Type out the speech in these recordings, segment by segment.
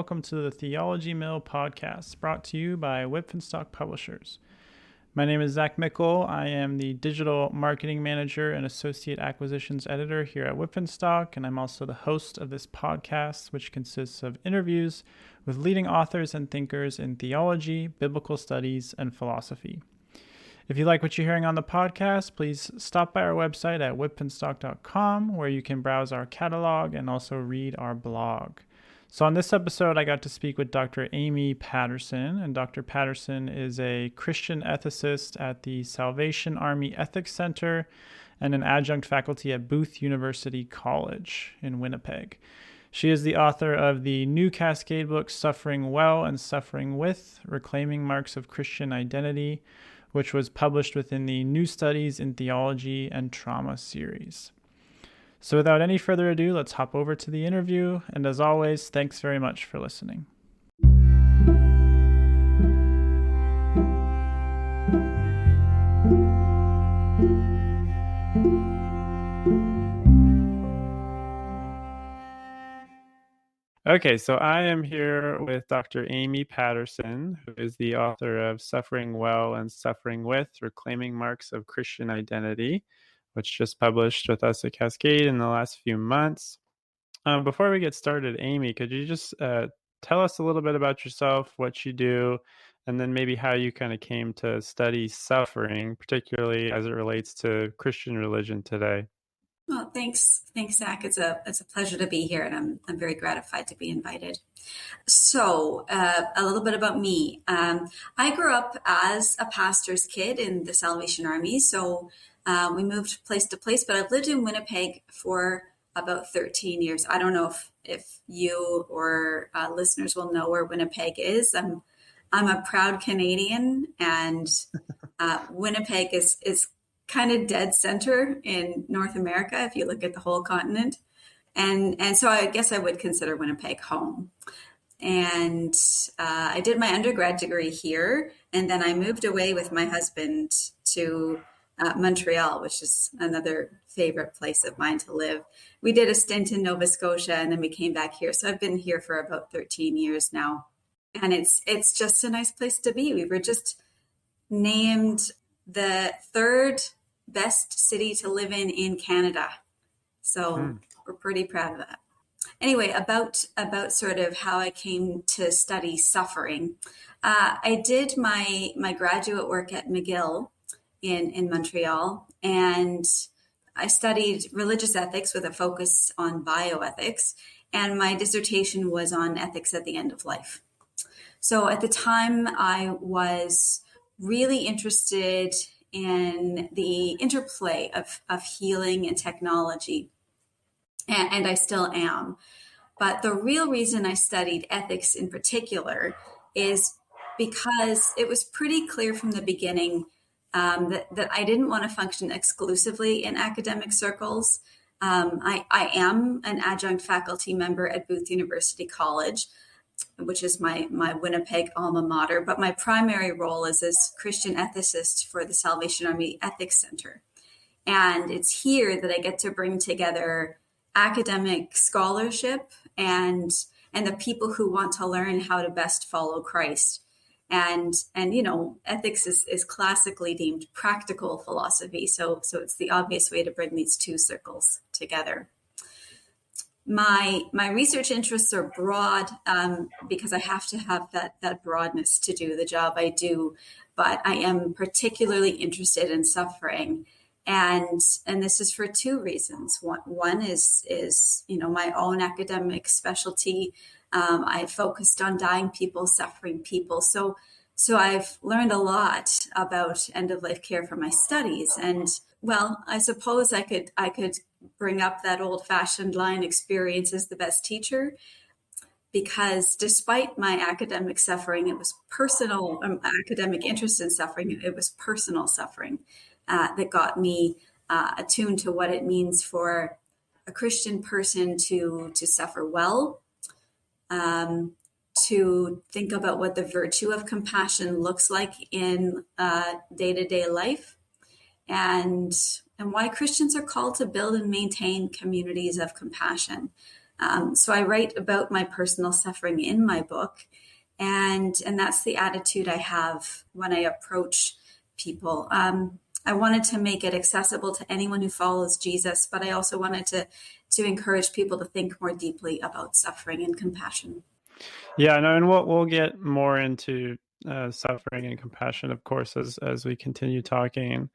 welcome to the Theology Mill podcast, brought to you by Whitfinstock Publishers. My name is Zach Mickle. I am the Digital Marketing Manager and Associate Acquisitions Editor here at Whitfinstock, and I'm also the host of this podcast, which consists of interviews with leading authors and thinkers in theology, biblical studies, and philosophy. If you like what you're hearing on the podcast, please stop by our website at whitfinstock.com, where you can browse our catalog and also read our blog. So on this episode, I got to speak with Dr. Aimee Patterson, and Dr. Patterson is a Christian ethicist at the Salvation Army Ethics Center and an adjunct faculty at Booth University College in Winnipeg. She is the author of the new Cascade book, Suffering Well and Suffering With, Reclaiming Marks of Christian Identity, which was published within the New Studies in Theology and Trauma series. So without any further ado, let's hop over to the interview. And as always, thanks very much for listening. Okay, so I am here with Dr. Aimee Patterson, who is the author of Suffering Well and Suffering With, Reclaiming Marks of Christian Identity, which just published with us at Cascade in the last few months. Before we get started, Aimee, could you just tell us a little bit about yourself, what you do, and then maybe how you kind of came to study suffering, particularly as it relates to Christian religion today? Well, thanks, Zach. It's a pleasure to be here, and I'm very gratified to be invited. So, a little bit about me. I grew up as a pastor's kid in the Salvation Army, so we moved place to place. But I've lived in Winnipeg for about 13 years. I don't know if you or listeners will know where Winnipeg is. I'm a proud Canadian, and Winnipeg is kind of dead center in North America if you look at the whole continent. And so I guess I would consider Winnipeg home. And I did my undergrad degree here, and then I moved away with my husband to Montreal, which is another favorite place of mine to live. We did a stint in Nova Scotia, and then we came back here. So I've been here for about 13 years now. And it's just a nice place to be. We were just named the third best city to live in Canada. So we're pretty proud of that. Anyway, about sort of how I came to study suffering. I did my graduate work at McGill in Montreal, and I studied religious ethics with a focus on bioethics, and my dissertation was on ethics at the end of life. So at the time, I was really interested in the interplay of healing and technology, and I still am. But the real reason I studied ethics in particular is because it was pretty clear from the beginning that I didn't want to function exclusively in academic circles. I am an adjunct faculty member at Booth University College, which is my Winnipeg alma mater, but my primary role is as Christian ethicist for the Salvation Army Ethics Center. And it's here that I get to bring together academic scholarship and the people who want to learn how to best follow Christ. And you know, ethics is classically deemed practical philosophy, so it's the obvious way to bring these two circles together. My research interests are broad because I have to have that broadness to do the job I do, but I am particularly interested in suffering, and this is for two reasons. One is you know, my own academic specialty. I focused on dying people, suffering people, so I've learned a lot about end of life care from my studies, and well, I suppose I could bring up that old-fashioned line, experience is the best teacher, because despite my academic suffering, it was personal, academic interest in suffering, it was personal suffering that got me attuned to what it means for a Christian person to suffer well, to think about what the virtue of compassion looks like in day-to-day life, and why Christians are called to build and maintain communities of compassion. So I write about my personal suffering in my book, and that's the attitude I have when I approach people. I wanted to make it accessible to anyone who follows Jesus, but I also wanted to encourage people to think more deeply about suffering and compassion. Yeah, no, and we'll get more into suffering and compassion, of course, as we continue talking.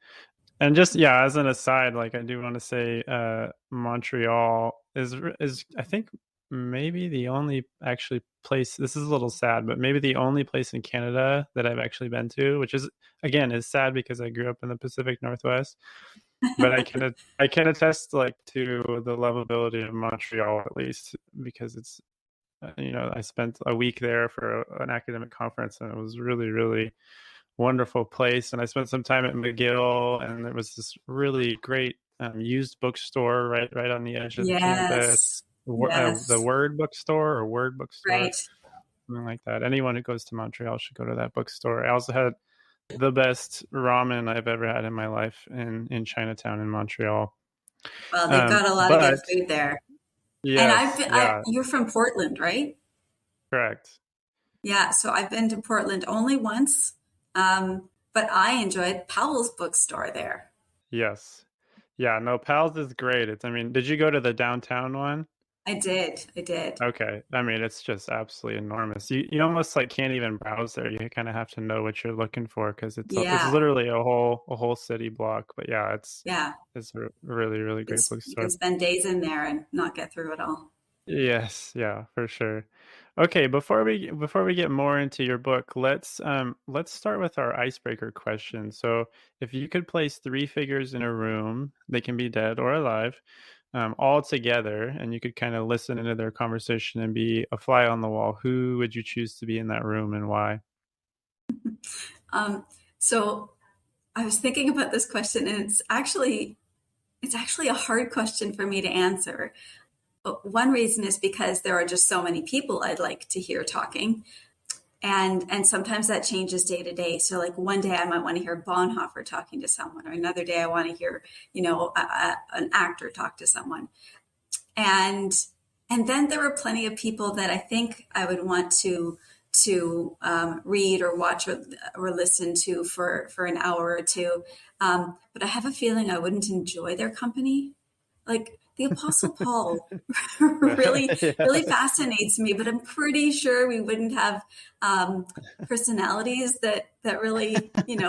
And just as an aside, like I do want to say, Montreal is I think maybe the only actually place. This is a little sad, but maybe the only place in Canada that I've actually been to, which is again is sad because I grew up in the Pacific Northwest. But I can attest like to the lovability of Montreal, at least because it's I spent a week there for an academic conference, and it was really, really wonderful place. And I spent some time at McGill, and there was this really great used bookstore right on the edge of the campus. Yes. The Yes. Word Bookstore or Word Bookstore, Right. something like that. Anyone who goes to Montreal should go to that bookstore. I also had the best ramen I've ever had in my life in Chinatown in Montreal. Well, they've got a lot of good But food there. And yes, yeah, you're from Portland, right? correct. Yeah. So I've been to Portland only once, but I enjoyed Powell's bookstore there. Yes. Yeah, no, Pals is great. I mean, did you go to the downtown one? I did. I did. Okay. I mean, it's just absolutely enormous. You almost like can't even browse there. You kind of have to know what you're looking for because it's Yeah. literally a whole city block. But yeah, Yeah. it's a really, really great You can bookstore. spend days in there and not get through it all. Yes, yeah, for sure. Okay, before we get more into your book, let's start with our icebreaker question. So, if you could place three figures in a room, they can be dead or alive, all together, and you could kind of listen into their conversation and be a fly on the wall, who would you choose to be in that room and why? So I was thinking about this question, and it's actually a hard question for me to answer. One reason is because there are just so many people I'd like to hear talking. And sometimes that changes day to day. So like one day I might want to hear Bonhoeffer talking to someone, or another day I want to hear, an actor talk to someone. And then there are plenty of people that I think I would want to read or watch or listen to for an hour or two. But I have a feeling I wouldn't enjoy their company. Like the Apostle Paul really, really fascinates me, but I'm pretty sure we wouldn't have personalities that really, He's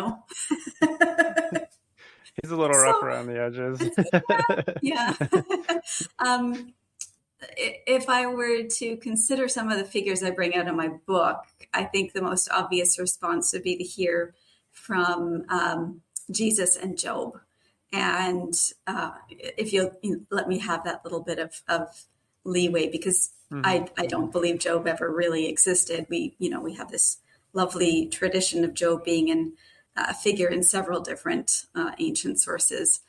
a little rough So around the edges. yeah. If I were to consider some of the figures I bring out in my book, I think the most obvious response would be to hear from Jesus and Job. And if you'll let me have that little bit of leeway, because I don't believe Job ever really existed. We have this lovely tradition of Job being a figure in several different ancient sources.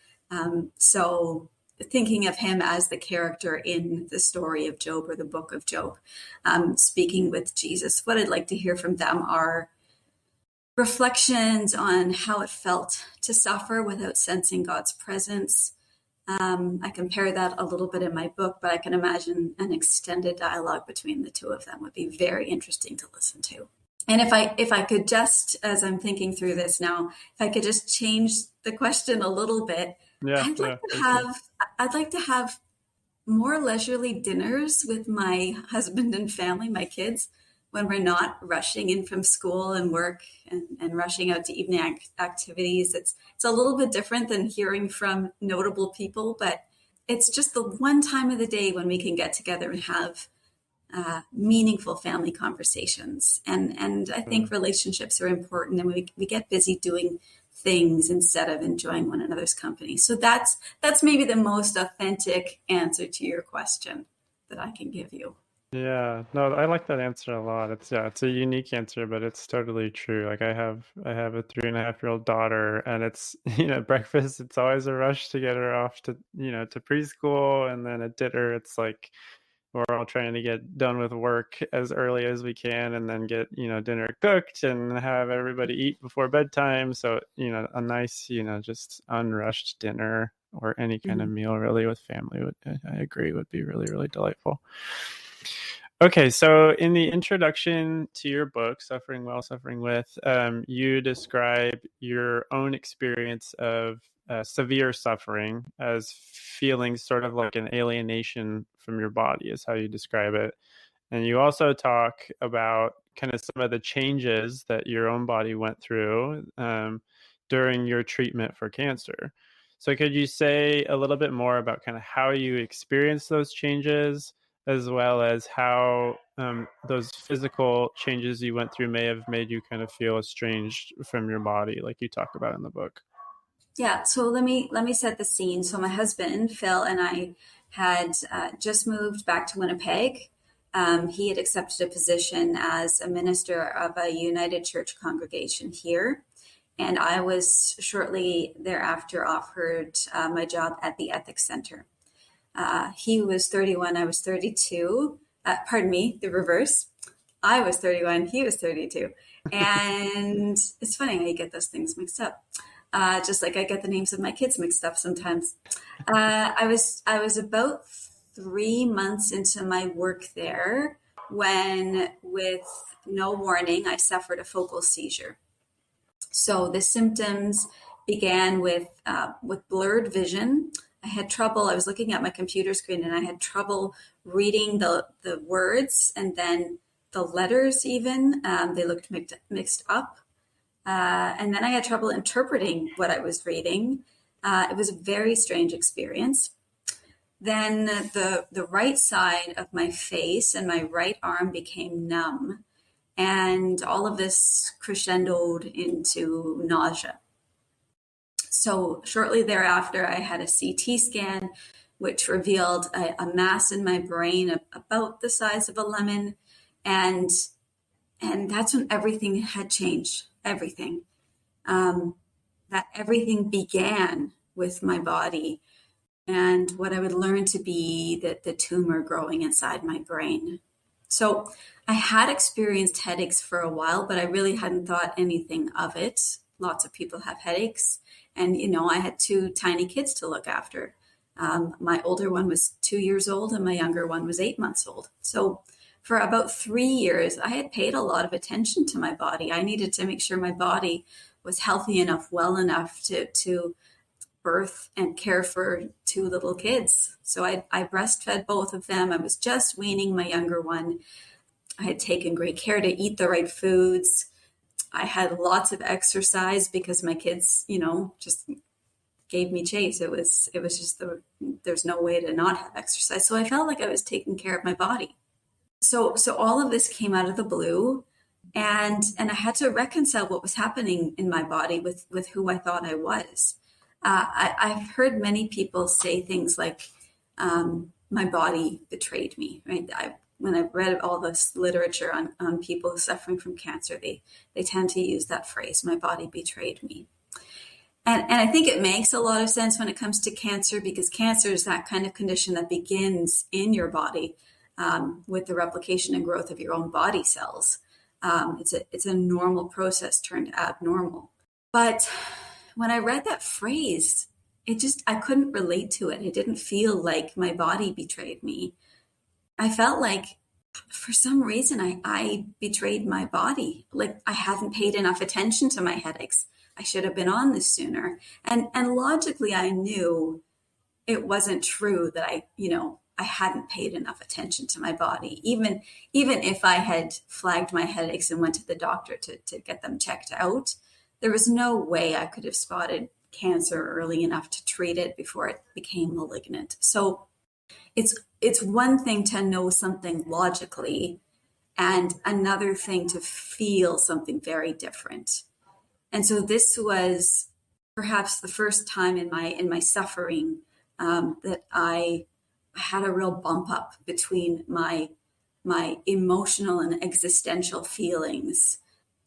So thinking of him as the character in the story of Job or the book of Job, speaking with Jesus, what I'd like to hear from them are reflections on how it felt to suffer without sensing God's presence. I compare that a little bit in my book, but I can imagine an extended dialogue between the two of them would be very interesting to listen to. And if I could just, as I'm thinking through this now, if I could just change the question a little bit, I'd like to have more leisurely dinners with my husband and family, my kids, when we're not rushing in from school and work and rushing out to evening activities. It's a little bit different than hearing from notable people, but it's just the one time of the day when we can get together and have meaningful family conversations. And I think relationships are important, and we get busy doing things instead of enjoying one another's company. So that's maybe the most authentic answer to your question that I can give you. Yeah, no, I like that answer a lot. It's a unique answer, but it's totally true. Like I have a 3.5-year-old daughter, and it's breakfast. It's always a rush to get her off to preschool, and then at dinner, it's like we're all trying to get done with work as early as we can, and then get dinner cooked and have everybody eat before bedtime. So a nice just unrushed dinner or any kind of meal really with family I agree would be really, really delightful. Okay, so in the introduction to your book, Suffering Well, Suffering With, you describe your own experience of severe suffering as feeling sort of like an alienation from your body, is how you describe it. And you also talk about kind of some of the changes that your own body went through during your treatment for cancer. So could you say a little bit more about kind of how you experienced those changes, as well as how those physical changes you went through may have made you kind of feel estranged from your body, like you talk about in the book? Yeah, so let me set the scene. So my husband Phil and I had just moved back to Winnipeg. He had accepted a position as a minister of a United Church congregation here, and I was shortly thereafter offered my job at the Ethics Center. He was 31, I was 32. Pardon me, the reverse. I was 31, he was 32. And it's funny how you get those things mixed up. Just like I get the names of my kids mixed up sometimes. I was about 3 months into my work there when, with no warning, I suffered a focal seizure. So the symptoms began with blurred vision. I had trouble. I was looking at my computer screen and I had trouble reading the words and then the letters even. They looked mixed up. And then I had trouble interpreting what I was reading. It was a very strange experience. Then the right side of my face and my right arm became numb. And all of this crescendoed into nausea. So shortly thereafter, I had a CT scan, which revealed a mass in my brain about the size of a lemon. And that's when everything had changed. Everything. That everything began with my body and what I would learn to be the tumor growing inside my brain. So I had experienced headaches for a while, but I really hadn't thought anything of it. Lots of people have headaches. And, I had 2 tiny kids to look after. My older one was 2 years old and my younger one was 8 months old. So for about 3 years, I had paid a lot of attention to my body. I needed to make sure my body was healthy enough, well enough to birth and care for 2 little kids. So I breastfed both of them. I was just weaning my younger one. I had taken great care to eat the right foods. I had lots of exercise because my kids, just gave me chase. It was just there's no way to not have exercise. So I felt like I was taking care of my body. So all of this came out of the blue, and I had to reconcile what was happening in my body with who I thought I was. I've heard many people say things like, my body betrayed me, right? When I've read all this literature on people suffering from cancer, they tend to use that phrase, my body betrayed me. And I think it makes a lot of sense when it comes to cancer, because cancer is that kind of condition that begins in your body with the replication and growth of your own body cells. It's a normal process turned abnormal. But when I read that phrase, I couldn't relate to it. It didn't feel like my body betrayed me. I felt like for some reason I betrayed my body. Like I hadn't paid enough attention to my headaches. I should have been on this sooner. And logically I knew it wasn't true that I hadn't paid enough attention to my body. Even if I had flagged my headaches and went to the doctor to get them checked out, there was no way I could have spotted cancer early enough to treat it before it became malignant. So it's one thing to know something logically and another thing to feel something very different. And so this was perhaps the first time in my suffering that I had a real bump up between my emotional and existential feelings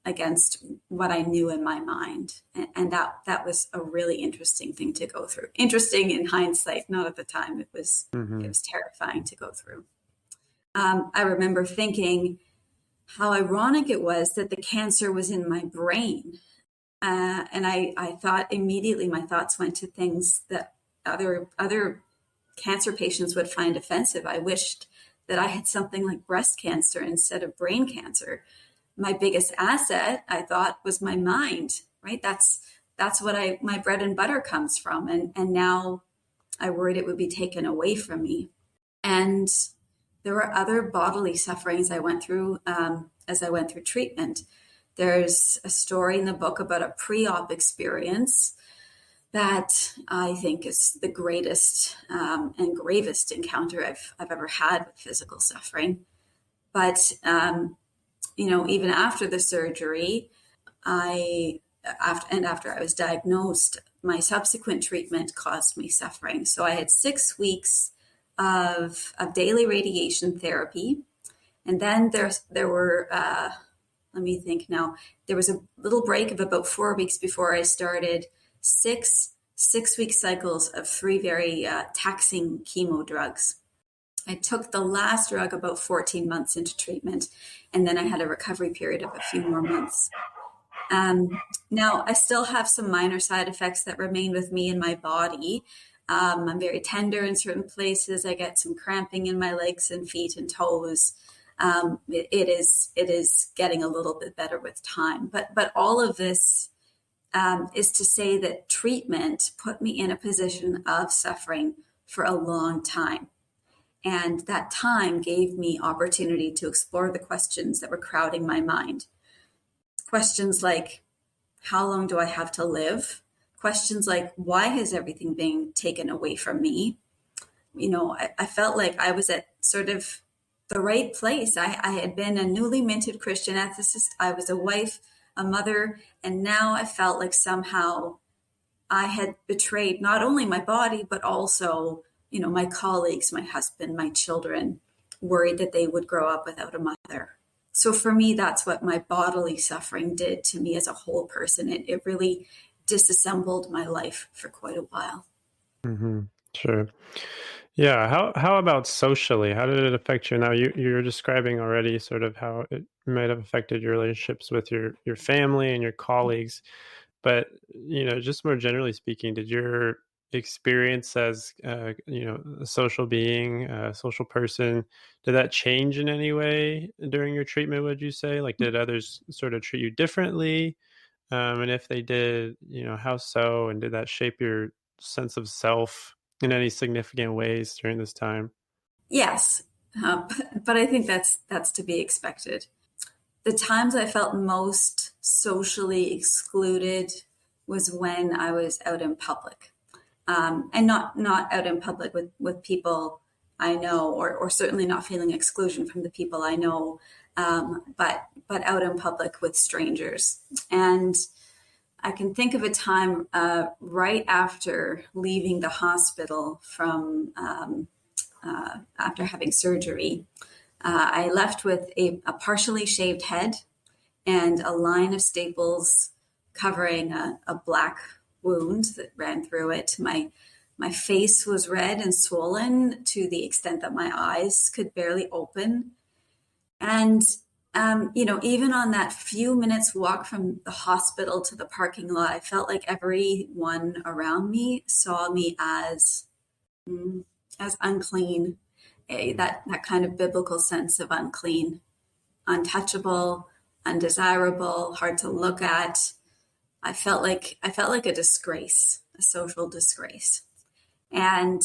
against what I knew in my mind. And that was a really interesting thing to go through. Interesting in hindsight, not at the time. It was terrifying to go through. I remember thinking how ironic it was that the cancer was in my brain. And I thought immediately my thoughts went to things that other cancer patients would find offensive. I wished that I had something like breast cancer instead of brain cancer. My biggest asset, I thought, was my mind, right? That's what my bread and butter comes from. And now I worried it would be taken away from me. And there were other bodily sufferings I went through as I went through treatment. There's a story in the book about a pre-op experience that I think is the greatest and gravest encounter I've ever had with physical suffering. But even after the surgery, after I was diagnosed, my subsequent treatment caused me suffering. So I had 6 weeks of daily radiation therapy, and then there were let me think now. There was a little break of about 4 weeks before I started six-week cycles of 3 very taxing chemo drugs. I took the last drug about 14 months into treatment, and then I had a recovery period of a few more months. Now, I still have some minor side effects that remain with me in my body. I'm very tender in certain places. I get some cramping in my legs and feet and toes. It is getting a little bit better with time. But all of this is to say that treatment put me in a position of suffering for a long time. And that time gave me opportunity to explore the questions that were crowding my mind. Questions like, how long do I have to live? Questions like, why has everything been taken away from me? I felt like I was at sort of the right place. I had been a newly minted Christian ethicist. I was a wife, a mother, and now I felt like somehow I had betrayed not only my body, but also, my colleagues, my husband, my children, worried that they would grow up without a mother. So for me, that's what my bodily suffering did to me as a whole person. It really disassembled my life for quite a while. Mm-hmm. Sure. Yeah. How about socially? How did it affect you? Now you're describing already sort of how it might have affected your relationships with your family and your colleagues, but just more generally speaking, did your experience as a social being, a social person, did that change in any way during your treatment? Would you say, like, did others sort of treat you differently? And if they did, how so? And did that shape your sense of self in any significant ways during this time? Yes, but I think that's to be expected. The times I felt most socially excluded was when I was out in public, and not out in public with people I know, or certainly not feeling exclusion from the people I know, but out in public with strangers. And I can think of a time right after leaving the hospital from after having surgery. I left with a partially shaved head and a line of staples covering a black wound that ran through it. My face was red and swollen to the extent that my eyes could barely open. And even on that few minutes walk from the hospital to the parking lot, I felt like everyone around me saw me as unclean, that kind of biblical sense of unclean, untouchable, undesirable, hard to look at. I felt like a disgrace, a social disgrace. And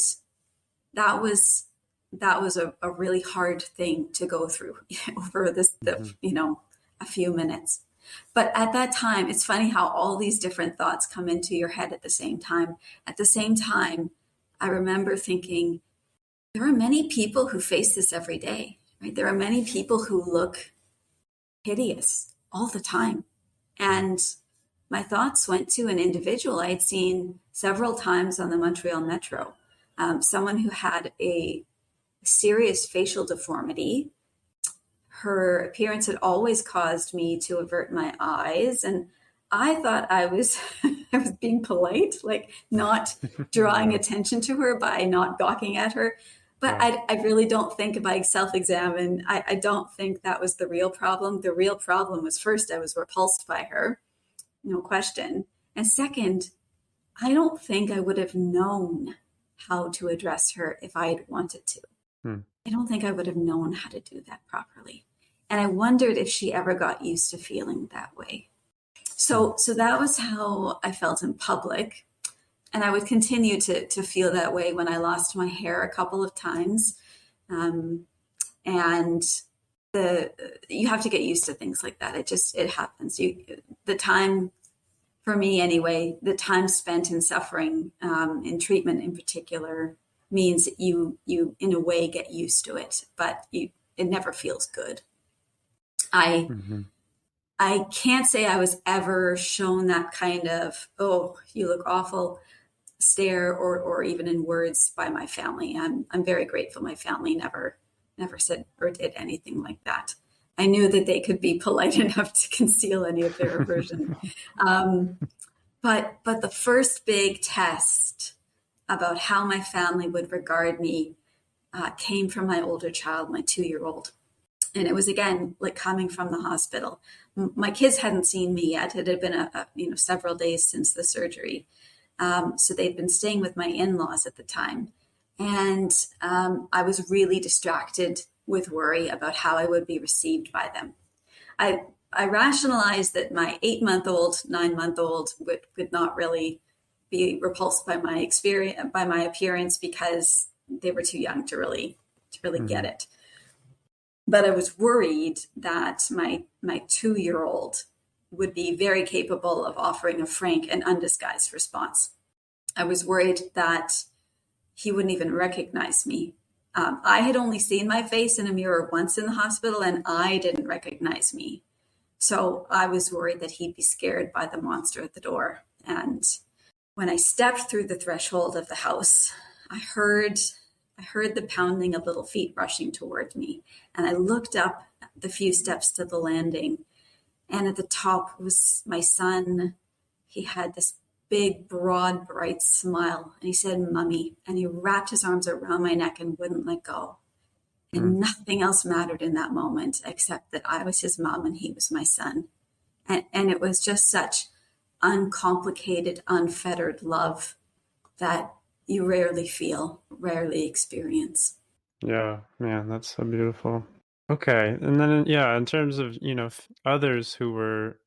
that was a really hard thing to go through over a few minutes. But at that time, it's funny how all these different thoughts come into your head at the same time. At the same time, I remember thinking, there are many people who face this every day, right? There are many people who look hideous all the time. And my thoughts went to an individual I had seen several times on the Montreal Metro, someone who had a serious facial deformity. Her appearance had always caused me to avert my eyes, and I thought I was being polite, like not drawing attention to her by not gawking at her. But I really don't think, if I self-examine, I don't think that was the real problem. The real problem was, first, I was repulsed by her, no question. And second, I don't think I would have known how to address her if I had wanted to. I don't think I would have known how to do that properly. And I wondered if she ever got used to feeling that way. So that was how I felt in public. And I would continue to feel that way when I lost my hair a couple of times. And you have to get used to things like that. It happens. The time, for me anyway, the time spent in suffering, in treatment in particular, means that you in a way get used to it, but it never feels good. I can't say I was ever shown that kind of, oh, you look awful stare or even in words by my family. I'm very grateful my family never said or did anything like that. I knew that they could be polite enough to conceal any of their aversion. But the first big test about how my family would regard me came from my older child, my 2-year-old. And it was, again, like coming from the hospital. My kids hadn't seen me yet. It had been several days since the surgery. So they'd been staying with my in-laws at the time. And I was really distracted with worry about how I would be received by them. I rationalized that my 8-month-old, 9-month-old would not really be repulsed by my experience, by my appearance, because they were too young to really get it. But I was worried that my 2-year-old would be very capable of offering a frank and undisguised response. I was worried that he wouldn't even recognize me. I had only seen my face in a mirror once in the hospital, and I didn't recognize me. So I was worried that he'd be scared by the monster at the door. And when I stepped through the threshold of the house, I heard the pounding of little feet rushing toward me. And I looked up the few steps to the landing, and at the top was my son. He had this big, broad, bright smile, and he said, "Mummy," and he wrapped his arms around my neck and wouldn't let go. And nothing else mattered in that moment except that I was his mom and he was my son. And it was just such uncomplicated, unfettered love that you rarely feel, rarely experience. Yeah, man, that's so beautiful. Okay, and then in terms of others who were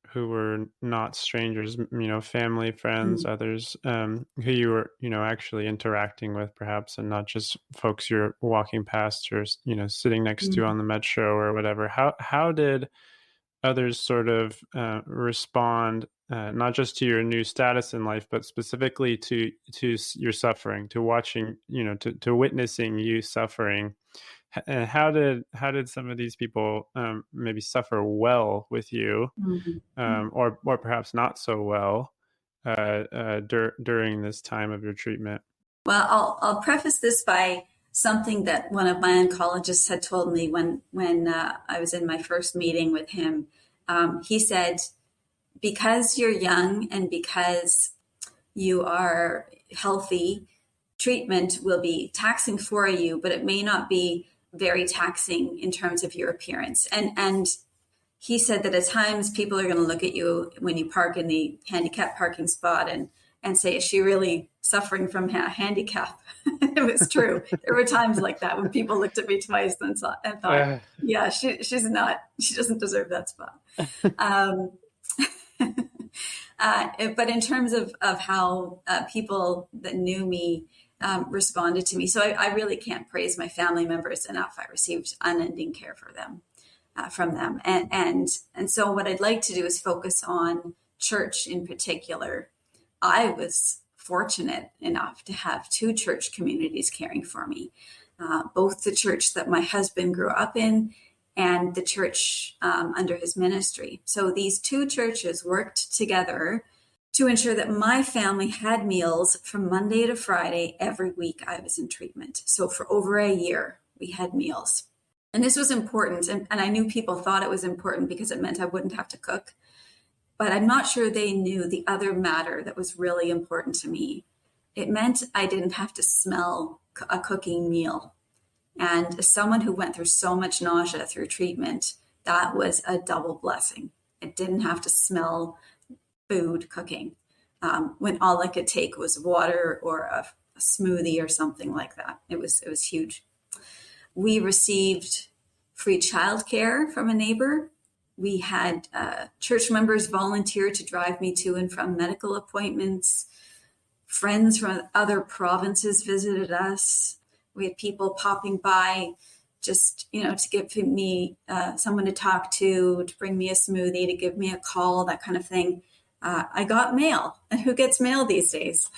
not strangers, family, friends, others who you were actually interacting with, perhaps, and not just folks you're walking past or sitting next to on the metro or whatever. How did others sort of respond, not just to your new status in life, but specifically to your suffering, to watching, to witnessing you suffering? And how did some of these people maybe suffer well with you, or perhaps not so well during this time of your treatment? Well, I'll preface this by something that one of my oncologists had told me when I was in my first meeting with him. He said, because you're young and because you are healthy, treatment will be taxing for you, but it may not be very taxing in terms of your appearance. And he said that at times people are going to look at you when you park in the handicap parking spot and say, "Is she really suffering from a handicap?" It was true. There were times like that when people looked at me twice and thought, "Yeah, she's not. She doesn't deserve that spot." But in terms of how people that knew me responded to me, so I really can't praise my family members enough. I received unending care from them, and so what I'd like to do is focus on church in particular. I was fortunate enough to have 2 church communities caring for me, both the church that my husband grew up in and the church under his ministry. So these 2 churches worked together to ensure that my family had meals from Monday to Friday every week I was in treatment. So for over a year, we had meals. And this was important. And I knew people thought it was important because it meant I wouldn't have to cook. But I'm not sure they knew the other matter that was really important to me. It meant I didn't have to smell a cooking meal. And as someone who went through so much nausea through treatment, that was a double blessing. I didn't have to smell food cooking when all I could take was water or a smoothie or something like that. It was huge. We received free childcare from a neighbor. We had church members volunteer to drive me to and from medical appointments. Friends from other provinces visited us. We had people popping by just, to give me someone to talk to bring me a smoothie, to give me a call, that kind of thing. I got mail. And who gets mail these days?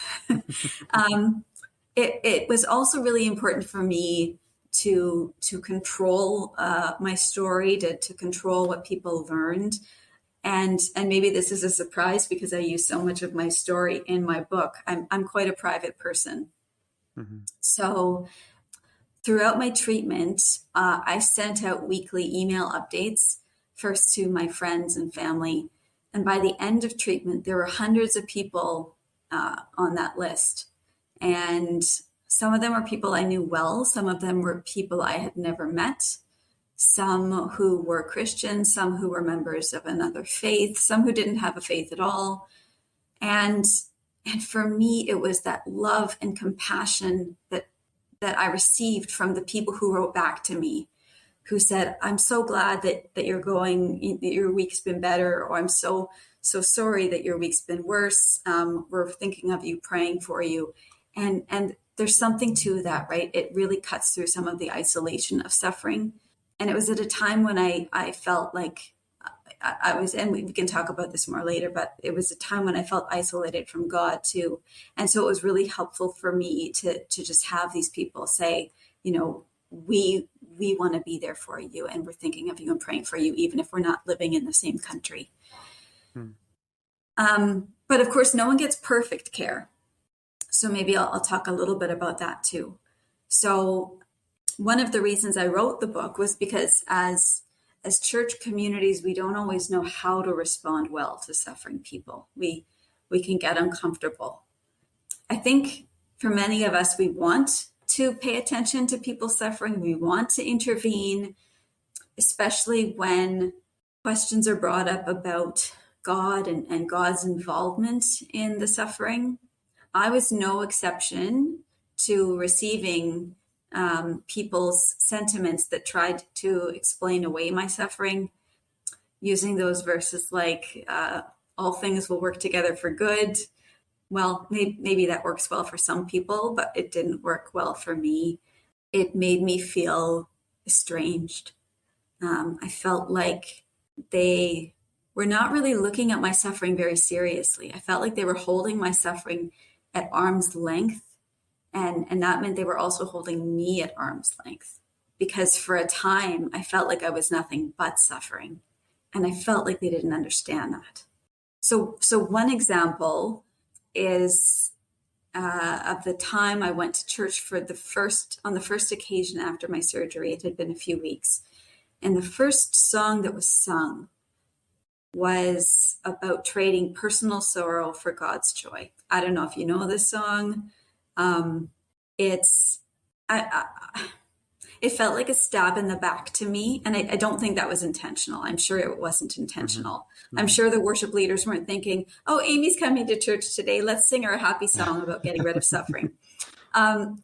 It was also really important for me to control my story, to control what people learned. And maybe this is a surprise because I use so much of my story in my book. I'm quite a private person. Mm-hmm. So throughout my treatment, I sent out weekly email updates, first to my friends and family. And by the end of treatment, there were hundreds of people on that list. And some of them were people I knew well. Some of them were people I had never met. Some who were Christian, some who were members of another faith, some who didn't have a faith at all. And for me, it was that love and compassion that I received from the people who wrote back to me, who said, I'm so glad that you're going, your week's been better, or I'm so sorry that your week's been worse. We're thinking of you, praying for you. And there's something to that, right? It really cuts through some of the isolation of suffering. And it was at a time when I felt like I was, and we can talk about this more later, but it was a time when I felt isolated from God too. And so it was really helpful for me to just have these people say, we want to be there for you, and we're thinking of you and praying for you, even if we're not living in the same country. But of course, no one gets perfect care. So maybe I'll talk a little bit about that too. So one of the reasons I wrote the book was because as church communities, we don't always know how to respond well to suffering people. We can get uncomfortable. I think for many of us, we want to pay attention to people suffering. We want to intervene, especially when questions are brought up about God and God's involvement in the suffering. I was no exception to receiving people's sentiments that tried to explain away my suffering, using those verses like, all things will work together for good. Well, maybe that works well for some people, but it didn't work well for me. It made me feel estranged. I felt like they were not really looking at my suffering very seriously. I felt like they were holding my suffering at arm's length. And that meant they were also holding me at arm's length, because for a time I felt like I was nothing but suffering, and I felt like they didn't understand that. So one example is of the time I went to church on the first occasion after my surgery. It had been a few weeks, and the first song that was sung was about trading personal sorrow for God's joy. I don't know if you know this song. It felt like a stab in the back to me. And I don't think that was intentional. I'm sure it wasn't intentional. Mm-hmm. I'm sure the worship leaders weren't thinking, oh, Amy's coming to church today. Let's sing her a happy song about getting rid of suffering. And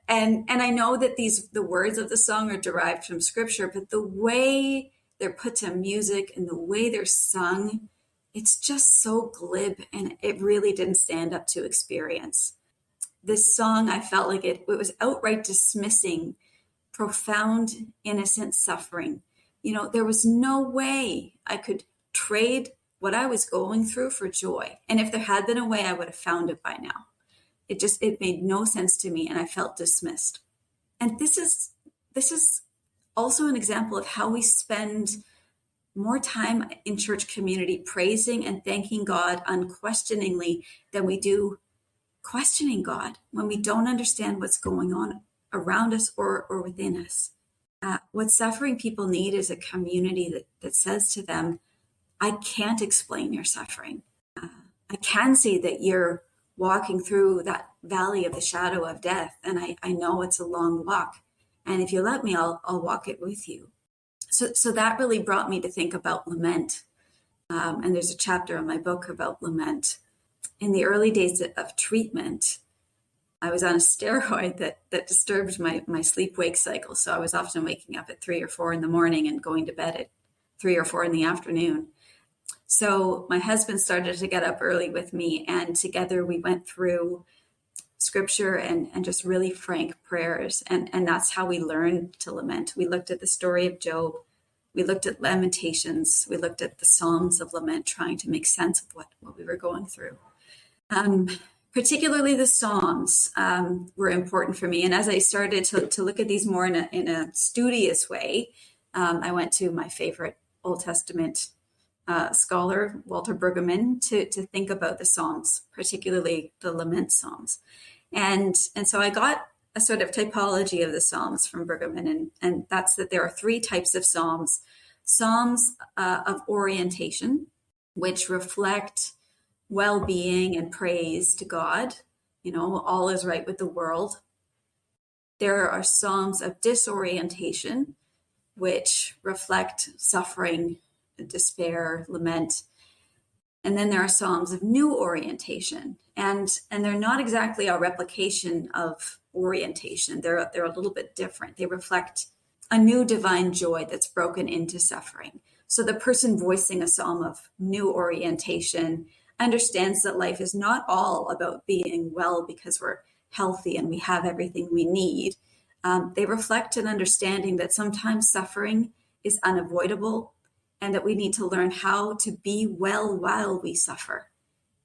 I know that the words of the song are derived from scripture, but the way they're put to music and the way they're sung, it's just so glib, and it really didn't stand up to experience. This song, I felt like it was outright dismissing profound, innocent suffering. There was no way I could trade what I was going through for joy. And if there had been a way, I would have found it by now. It made no sense to me, and I felt dismissed. And this is also an example of how we spend more time in church community praising and thanking God unquestioningly than we do questioning God when we don't understand what's going on around us or within us. What suffering people need is a community that says to them, I can't explain your suffering. I can see that you're walking through that valley of the shadow of death, and I know it's a long walk. And if you let me, I'll walk it with you. So that really brought me to think about lament. And there's a chapter in my book about lament. In the early days of treatment, I was on a steroid that disturbed my sleep-wake cycle. So I was often waking up at 3 or 4 in the morning and going to bed at 3 or 4 in the afternoon. So my husband started to get up early with me, and together we went through scripture and just really frank prayers. And that's how we learned to lament. We looked at the story of Job. We looked at Lamentations. We looked at the Psalms of lament, trying to make sense of what we were going through. Particularly the Psalms were important for me. And as I started to look at these more in a studious way, I went to my favorite Old Testament scholar, Walter Brueggemann, to think about the Psalms, particularly the lament Psalms. And so I got a sort of typology of the Psalms from Brueggemann, and that's that there are 3 types of Psalms. Psalms of orientation, which reflect well-being and praise to God. All is right with the world. There are Psalms of disorientation, which reflect suffering, despair, lament. And then there are Psalms of new orientation. And they're not exactly a replication of orientation. They're a little bit different. They reflect a new divine joy that's broken into suffering. So the person voicing a Psalm of new orientation understands that life is not all about being well because we're healthy and we have everything we need. They reflect an understanding that sometimes suffering is unavoidable and that we need to learn how to be well while we suffer.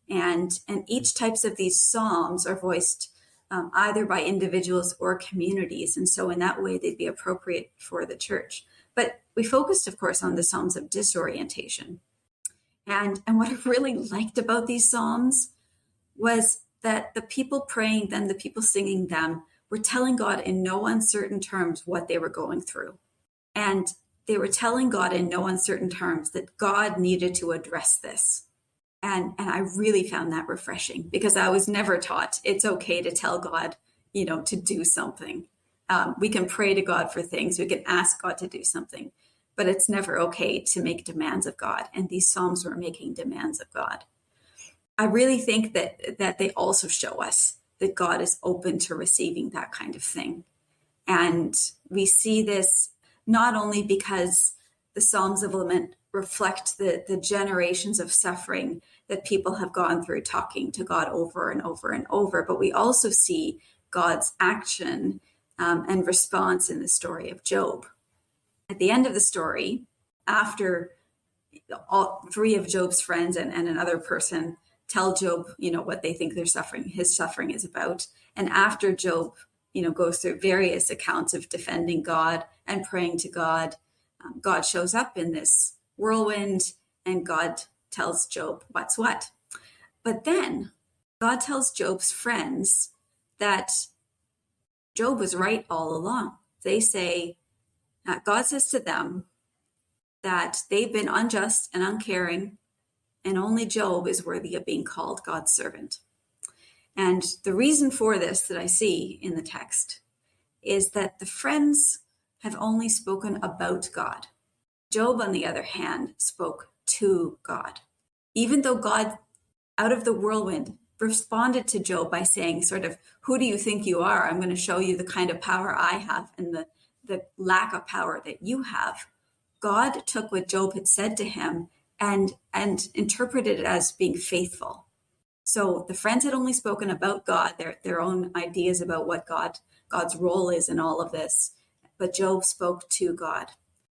And each types of these Psalms are voiced either by individuals or communities. And so in that way, they'd be appropriate for the church. But we focused, of course, on the Psalms of disorientation. And what I really liked about these Psalms was that the people praying them, the people singing them, were telling God in no uncertain terms what they were going through. And they were telling God in no uncertain terms that God needed to address this. And I really found that refreshing, because I was never taught it's okay to tell God, to do something. We can pray to God for things. We can ask God to do something, but it's never okay to make demands of God. And these Psalms were making demands of God. I really think that they also show us that God is open to receiving that kind of thing. And we see this not only because the Psalms of Lament reflect the generations of suffering that people have gone through talking to God over and over and over, but we also see God's action and response in the story of Job. At the end of the story, after all 3 of Job's friends and another person tell Job, what they think his suffering is about, and after Job, goes through various accounts of defending God and praying to God, God shows up in this whirlwind, and God tells Job what's what. But then God tells Job's friends that Job was right all along. They say, God says to them that they've been unjust and uncaring, and only Job is worthy of being called God's servant. And the reason for this that I see in the text is that the friends have only spoken about God. Job, on the other hand, spoke to God. Even though God, out of the whirlwind, responded to Job by saying sort of, who do you think you are? I'm going to show you the kind of power I have and the lack of power that you have. God took what Job had said to him and interpreted it as being faithful. So the friends had only spoken about God, their own ideas about what God's role is in all of this, but Job spoke to God.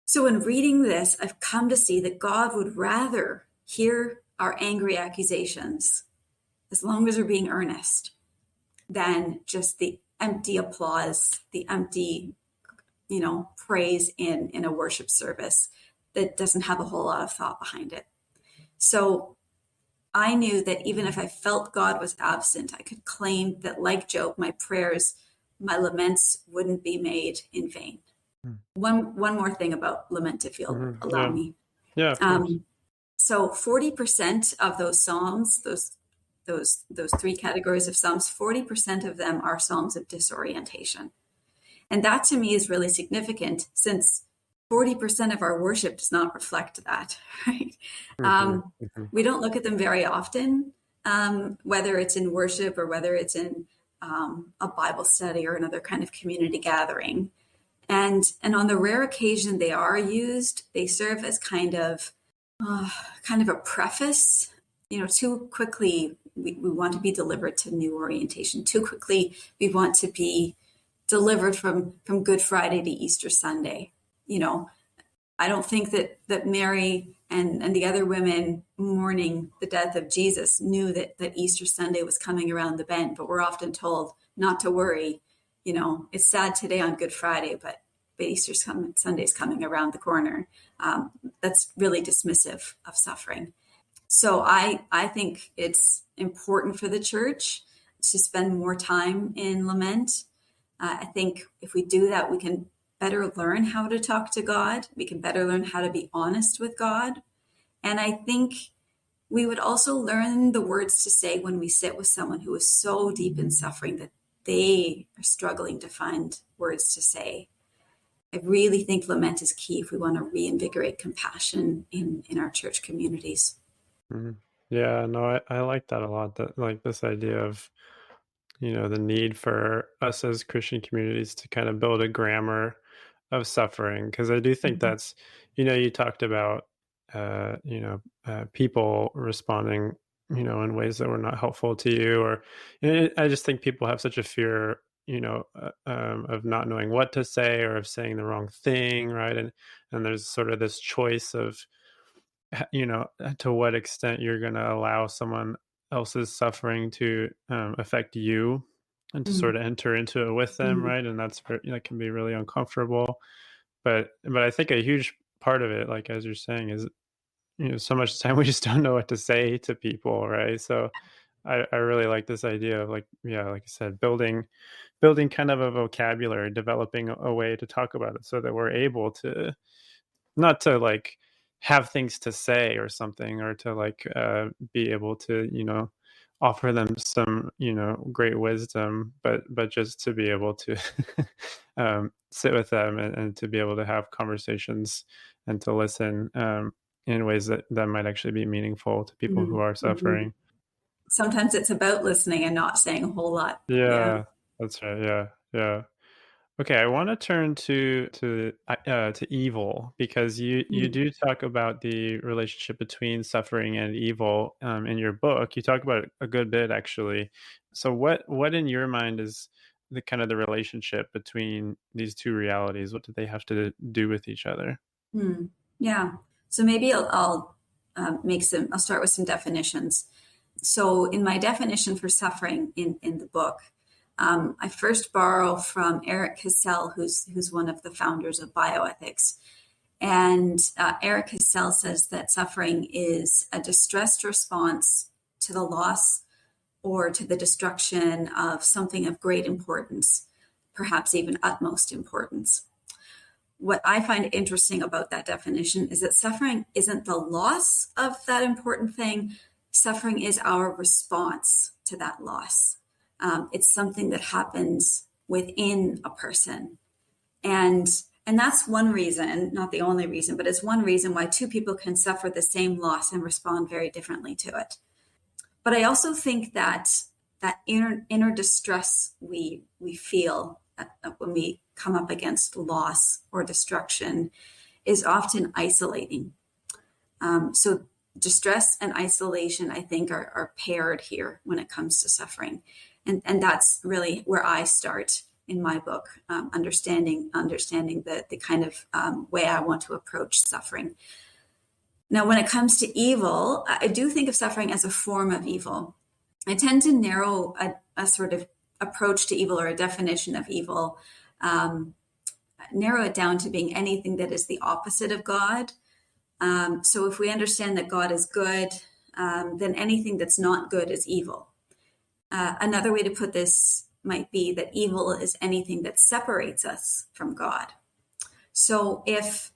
So in reading this, I've come to see that God would rather hear our angry accusations, as long as we're being earnest, than just the empty applause, the empty, praise in a worship service that doesn't have a whole lot of thought behind it. So I knew that even if I felt God was absent, I could claim that, like Job, my prayers, my laments wouldn't be made in vain. One more thing about lament, if you'll allow me. Yeah. So 40% of those Psalms, those 3 categories of Psalms, 40% of them are Psalms of disorientation. And that to me is really significant, since 40% of our worship does not reflect that, right? We don't look at them very often, whether it's in worship or whether it's in a Bible study or another kind of community gathering. And on the rare occasion they are used, they serve as kind of a preface. Too quickly we want to be delivered to new orientation. Too quickly we want to be delivered from Good Friday to Easter Sunday. I don't think that Mary and the other women mourning the death of Jesus knew that Easter Sunday was coming around the bend, but we're often told not to worry. It's sad today on Good Friday, but Sunday's coming around the corner. That's really dismissive of suffering. So I think it's important for the church to spend more time in lament. I think if we do that, we can better learn how to talk to God. We can better learn how to be honest with God. And I think we would also learn the words to say when we sit with someone who is so deep in suffering that they are struggling to find words to say. I really think lament is key if we want to reinvigorate compassion in our church communities. Mm-hmm. Yeah, no, I like that a lot. That, like, this idea of, the need for us as Christian communities to kind of build a grammar of suffering. Because I do think that's, you talked about, people responding, in ways that were not helpful to you, or I just think people have such a fear, of not knowing what to say or of saying the wrong thing, right? And there's sort of this choice of, to what extent you're going to allow someone else's suffering to affect you, and to sort of enter into it with them, right? And that can be really uncomfortable. But I think a huge part of it, like as you're saying, is so much time we just don't know what to say to people, right? So I really like this idea of, like I said, building kind of a vocabulary, developing a way to talk about it so that we're able to, not to like have things to say or something, or to like be able to offer them some great wisdom, but just to be able to sit with them and to be able to have conversations and to listen in ways that might actually be meaningful to people who are suffering. Sometimes it's about listening and not saying a whole lot. Yeah. That's right. Yeah. Okay, I want to turn to evil, because you do talk about the relationship between suffering and evil in your book. You talk about it a good bit, actually. So what in your mind is the kind of the relationship between these two realities? What do they have to do with each other? Yeah. So maybe I'll start with some definitions. So in my definition for suffering in the book, I first borrow from Eric Cassell, who's one of the founders of bioethics. And Eric Cassell says that suffering is a distressed response to the loss or to the destruction of something of great importance, perhaps even utmost importance. What I find interesting about that definition is that suffering isn't the loss of that important thing. Suffering is our response to that loss. It's something that happens within a person. And that's one reason, not the only reason, but it's one reason why two people can suffer the same loss and respond very differently to it. But I also think that inner distress we feel when we come up against loss or destruction is often isolating. So distress and isolation, I think, are paired here when it comes to suffering. And that's really where I start in my book, understanding the kind of way I want to approach suffering. Now, when it comes to evil, I do think of suffering as a form of evil. I tend to narrow a sort of approach to evil, or a definition of evil, narrow it down to being anything that is the opposite of God. So if we understand that God is good, then anything that's not good is evil. Another way to put this might be that evil is anything that separates us from God. So if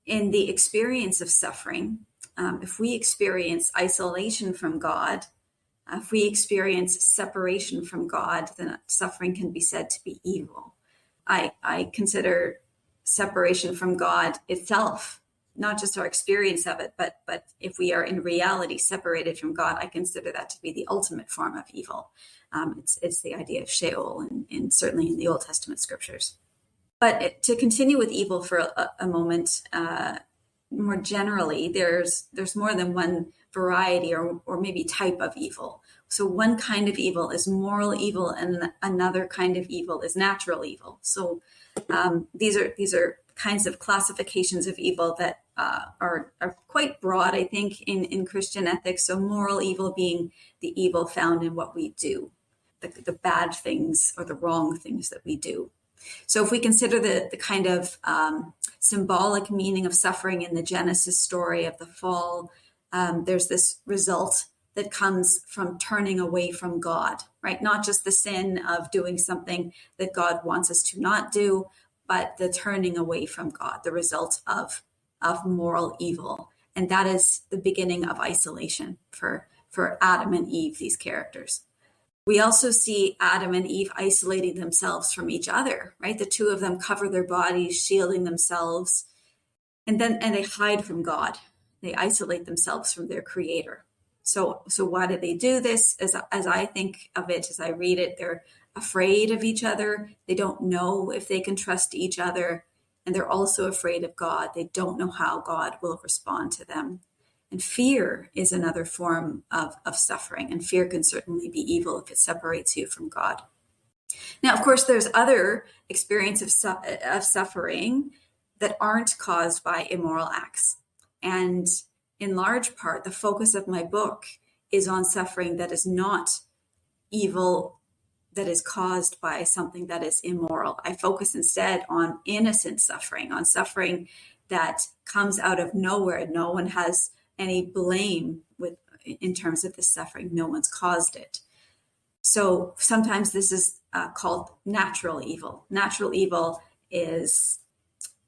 in the experience of suffering, if we experience isolation from God, if we experience separation from God, then suffering can be said to be evil. I consider separation from God itself not just our experience of it, but if we are in reality separated from God, I consider that to be the ultimate form of evil. It's the idea of Sheol, and certainly in the Old Testament scriptures. But to continue with evil for a moment, more generally, there's more than one variety or maybe type of evil. So one kind of evil is moral evil, and another kind of evil is natural evil. So these are kinds of classifications of evil that are quite broad, I think, in Christian ethics. So moral evil being the evil found in what we do, the bad things or the wrong things that we do. So if we consider the kind of symbolic meaning of suffering in the Genesis story of the fall, there's this result that comes from turning away from God, right? Not just the sin of doing something that God wants us to not do, but the turning away from God, the result of moral evil. And that is the beginning of isolation for Adam and Eve, these characters. We also see Adam and Eve isolating themselves from each other, right? The two of them cover their bodies, shielding themselves, and they hide from God. They isolate themselves from their creator. So why do they do this? As I think of it, as I read it, they're afraid of each other. They don't know if they can trust each other. And they're also afraid of God. They don't know how God will respond to them. And fear is another form of suffering. And fear can certainly be evil if it separates you from God. Now, of course, there's other experiences of suffering that aren't caused by immoral acts. And in large part, the focus of my book is on suffering that is not evil, that is caused by something that is immoral. I focus instead on innocent suffering, on suffering that comes out of nowhere. No one has any blame in terms of this suffering. No one's caused it. So sometimes this is called natural evil. Natural evil is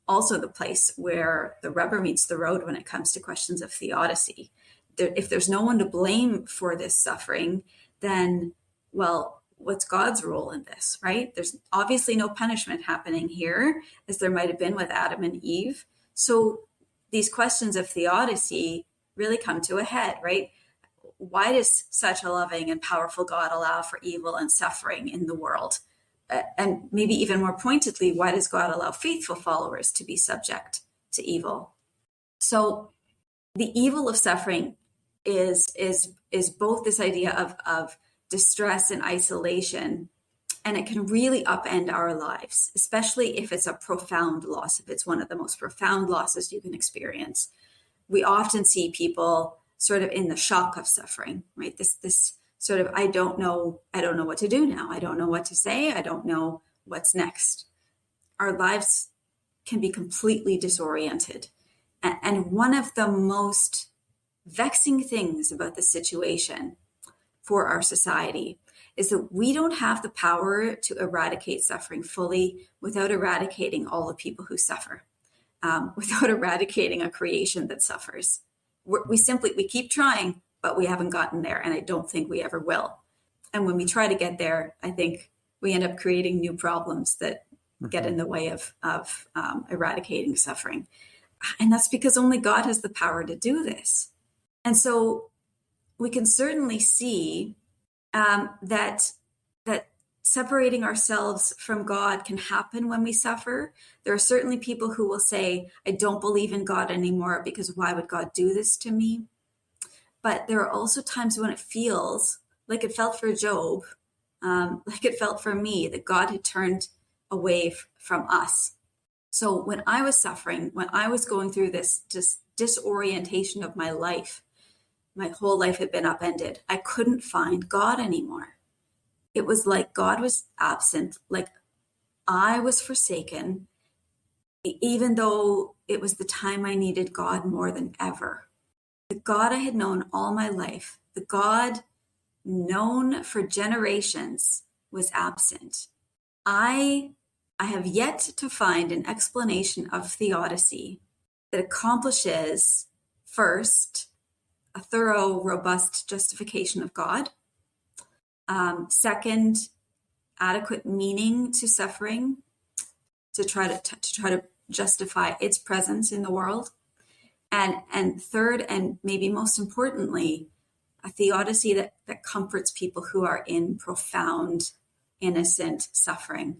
also the place where the rubber meets the road when it comes to questions of theodicy. If there's no one to blame for this suffering, then, well, what's God's role in this, right? There's obviously no punishment happening here, as there might have been with Adam and Eve. So these questions of theodicy really come to a head, right? Why does such a loving and powerful God allow for evil and suffering in the world? And maybe even more pointedly, why does God allow faithful followers to be subject to evil? So the evil of suffering is both this idea of distress and isolation, and it can really upend our lives, especially if it's a profound loss, if it's one of the most profound losses you can experience. We often see people sort of in the shock of suffering, right? This sort of, I don't know what to do now. I don't know what to say. I don't know what's next. Our lives can be completely disoriented. And one of the most vexing things about the situation for our society is that we don't have the power to eradicate suffering fully without eradicating all the people who suffer, without eradicating a creation that suffers. We keep trying, but we haven't gotten there, and I don't think we ever will. And when we try to get there, I think we end up creating new problems that get in the way of eradicating suffering. And that's because only God has the power to do this. And so we can certainly see that separating ourselves from God can happen when we suffer. There are certainly people who will say, I don't believe in God anymore because why would God do this to me? But there are also times when it feels like it felt for Job, like it felt for me, that God had turned away from us. So when I was suffering, when I was going through this disorientation of my life, my whole life had been upended. I couldn't find God anymore. It was like God was absent, like I was forsaken, even though it was the time I needed God more than ever. The God I had known all my life, the God known for generations, was absent. I have yet to find an explanation of theodicy that accomplishes, first, a thorough, robust justification of God. Second, adequate meaning to suffering to try to justify its presence in the world. And third, and maybe most importantly, a theodicy that comforts people who are in profound, innocent suffering.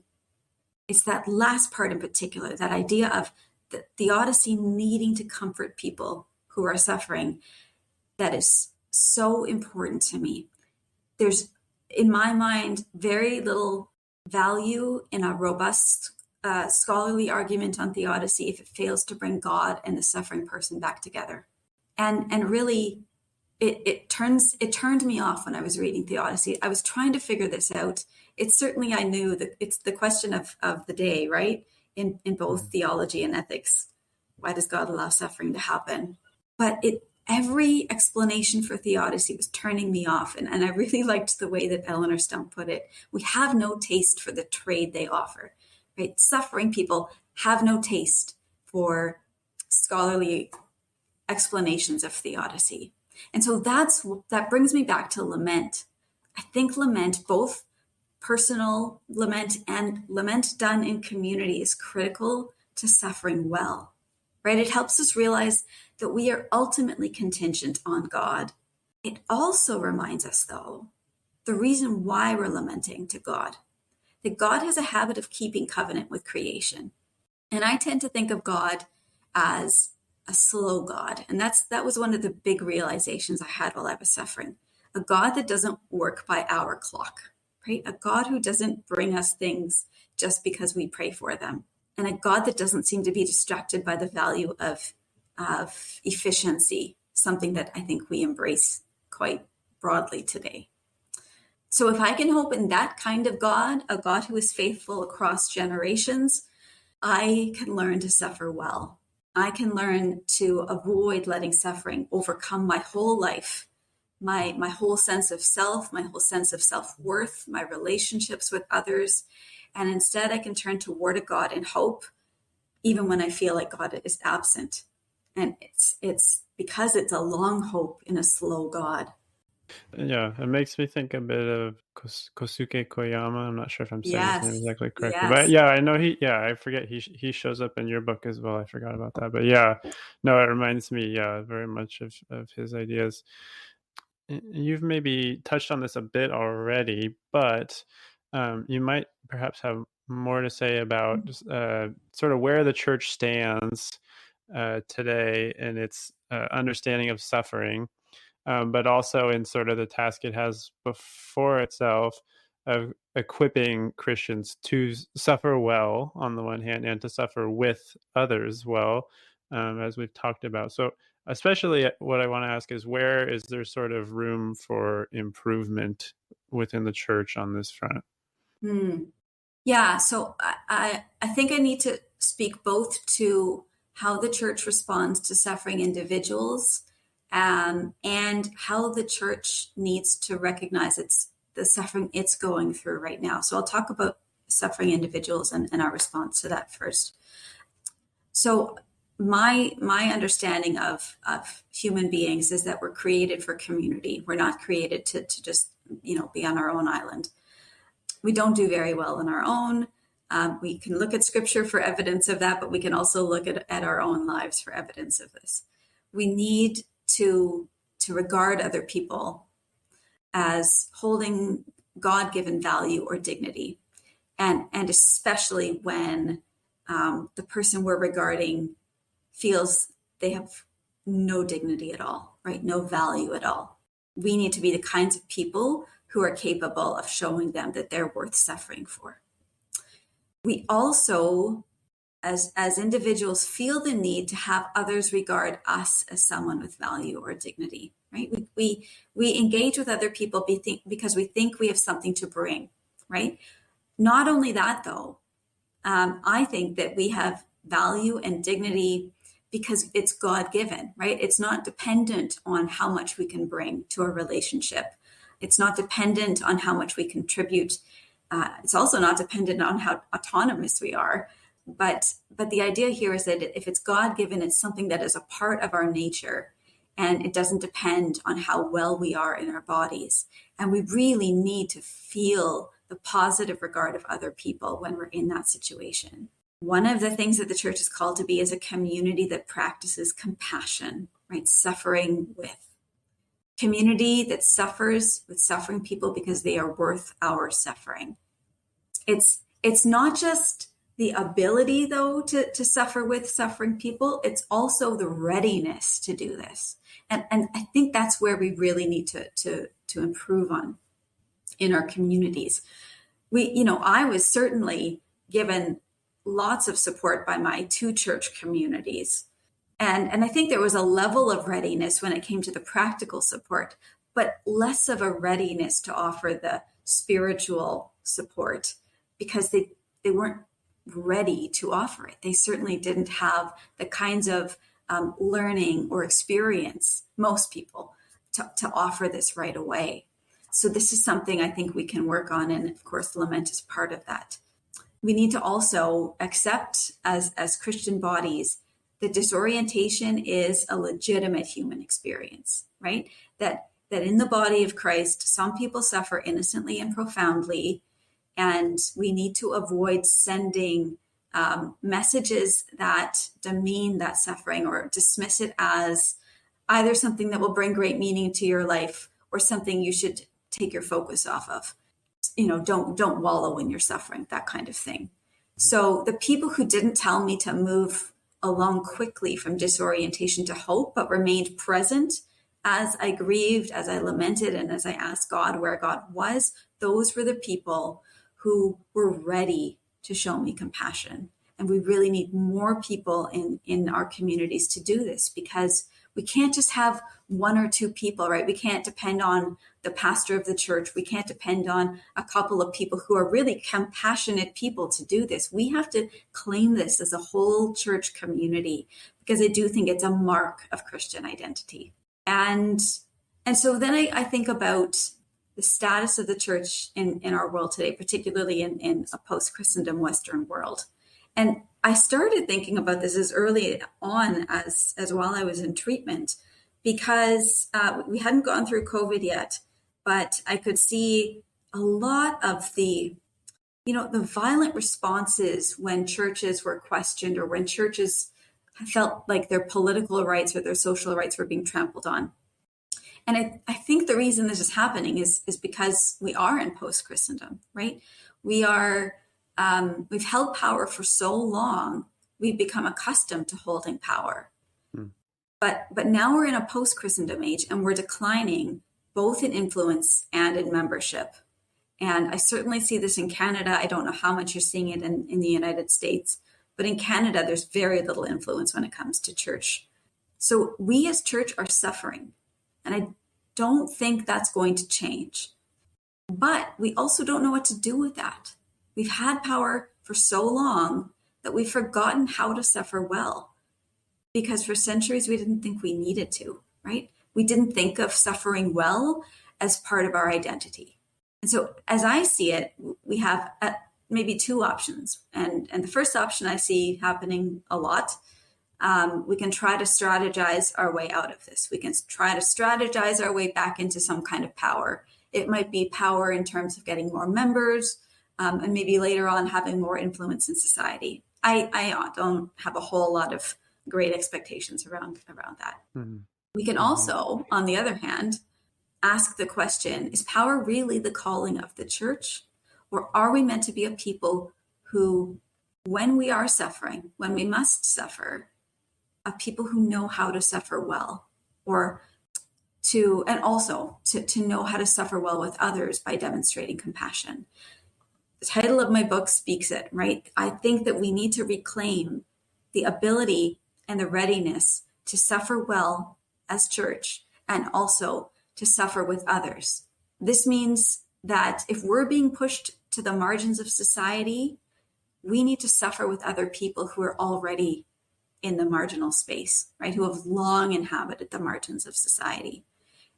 It's that last part in particular, that idea of the theodicy needing to comfort people who are suffering, that is so important to me. There's, in my mind, very little value in a robust scholarly argument on theodicy if it fails to bring God and the suffering person back together. And really, it turned me off when I was reading theodicy. I was trying to figure this out. It's certainly, I knew that it's the question of the day, right? In both theology and ethics. Why does God allow suffering to happen? But every explanation for theodicy was turning me off. And I really liked the way that Eleanor Stump put it. We have no taste for the trade they offer, right? Suffering people have no taste for scholarly explanations of theodicy. And so that brings me back to lament. I think lament, both personal lament and lament done in community, is critical to suffering well, right? It helps us realize that we are ultimately contingent on God. It also reminds us, though, the reason why we're lamenting to God, that God has a habit of keeping covenant with creation. And I tend to think of God as a slow God. And that was one of the big realizations I had while I was suffering. A God that doesn't work by our clock, right? A God who doesn't bring us things just because we pray for them. And a God that doesn't seem to be distracted by the value of efficiency, something that I think we embrace quite broadly today. So if I can hope in that kind of God, a God who is faithful across generations, I can learn to suffer well. I can learn to avoid letting suffering overcome my whole life, my whole sense of self, my whole sense of self-worth, my relationships with others. And instead I can turn toward a God in hope, even when I feel like God is absent. And it's because it's a long hope in a slow God. Yeah, it makes me think a bit of Kosuke Koyama. I'm not sure if I'm saying his name exactly correctly, but yeah, I know I forget he shows up in your book as well. I forgot about that, but yeah, no, it reminds me, very much of his ideas. You've maybe touched on this a bit already, but you might perhaps have more to say about sort of where the church stands today in its understanding of suffering. But also in sort of the task it has before itself of equipping Christians to suffer well on the one hand and to suffer with others well, as we've talked about. So especially what I want to ask is, where is there sort of room for improvement within the church on this front? Yeah, so I think I need to speak both to how the church responds to suffering individuals, and how the church needs to recognize the suffering it's going through right now. So I'll talk about suffering individuals and our response to that first. So my understanding of human beings is that we're created for community. We're not created to just be on our own island. We don't do very well on our own. We can look at scripture for evidence of that, but we can also look at our own lives for evidence of this. We need to regard other people as holding God-given value or dignity, and especially when the person we're regarding feels they have no dignity at all, right? No value at all. We need to be the kinds of people who are capable of showing them that they're worth suffering for. We also, as individuals, feel the need to have others regard us as someone with value or dignity, right? We engage with other people because we think we have something to bring, right? Not only that, though, I think that we have value and dignity because it's God-given, right? It's not dependent on how much we can bring to a relationship. It's not dependent on how much we contribute. It's also not dependent on how autonomous we are. But the idea here is that if it's God-given, it's something that is a part of our nature, and it doesn't depend on how well we are in our bodies. And we really need to feel the positive regard of other people when we're in that situation. One of the things that the church is called to be is a community that practices compassion, right? Suffering with. Community that suffers with suffering people because they are worth our suffering. It's not just the ability, though, to suffer with suffering people. It's also the readiness to do this. And I think that's where we really need to improve on in our communities. I was certainly given lots of support by my two church communities. And I think there was a level of readiness when it came to the practical support, but less of a readiness to offer the spiritual support because they weren't ready to offer it. They certainly didn't have the kinds of learning or experience, most people, to offer this right away. So this is something I think we can work on. And of course, lament is part of that. We need to also accept as Christian bodies that disorientation is a legitimate human experience, right? That in the body of Christ, some people suffer innocently and profoundly, and we need to avoid sending messages that demean that suffering or dismiss it as either something that will bring great meaning to your life or something you should take your focus off of. Don't wallow in your suffering, that kind of thing. So the people who didn't tell me to move along quickly from disorientation to hope, but remained present as I grieved, as I lamented, and as I asked God where God was, those were the people who were ready to show me compassion. And we really need more people in our communities to do this, because we can't just have one or two people, right? We can't depend on the pastor of the church. We can't depend on a couple of people who are really compassionate people to do this. We have to claim this as a whole church community, because I do think it's a mark of Christian identity. And so then I think about the status of the church in our world today, particularly in a post-Christendom Western world. And I started thinking about this as early on as while I was in treatment, because we hadn't gone through COVID yet, but I could see a lot of the violent responses when churches were questioned or when churches felt like their political rights or their social rights were being trampled on. And I think the reason this is happening is because we are in post-Christendom, right? We've held power for so long, we've become accustomed to holding power. But now we're in a post-Christendom age, and we're declining both in influence and in membership. And I certainly see this in Canada. I don't know how much you're seeing it in the United States, but in Canada, there's very little influence when it comes to church. So we as church are suffering, and I don't think that's going to change. But we also don't know what to do with that. We've had power for so long that we've forgotten how to suffer well, because for centuries we didn't think we needed to, right? We didn't think of suffering well as part of our identity. And so as I see it, we have maybe two options. And the first option I see happening a lot, we can try to strategize our way out of this. We can try to strategize our way back into some kind of power. It might be power in terms of getting more members, and maybe later on having more influence in society. I don't have a whole lot of great expectations around that. Mm-hmm. We can also, on the other hand, ask the question, is power really the calling of the church? Or are we meant to be a people who, when we are suffering, when we must suffer, a people who know how to suffer well, and also to know how to suffer well with others by demonstrating compassion? The title of my book speaks it, right? I think that we need to reclaim the ability and the readiness to suffer well as church, and also to suffer with others. This means that if we're being pushed to the margins of society, we need to suffer with other people who are already in the marginal space, right? Who have long inhabited the margins of society.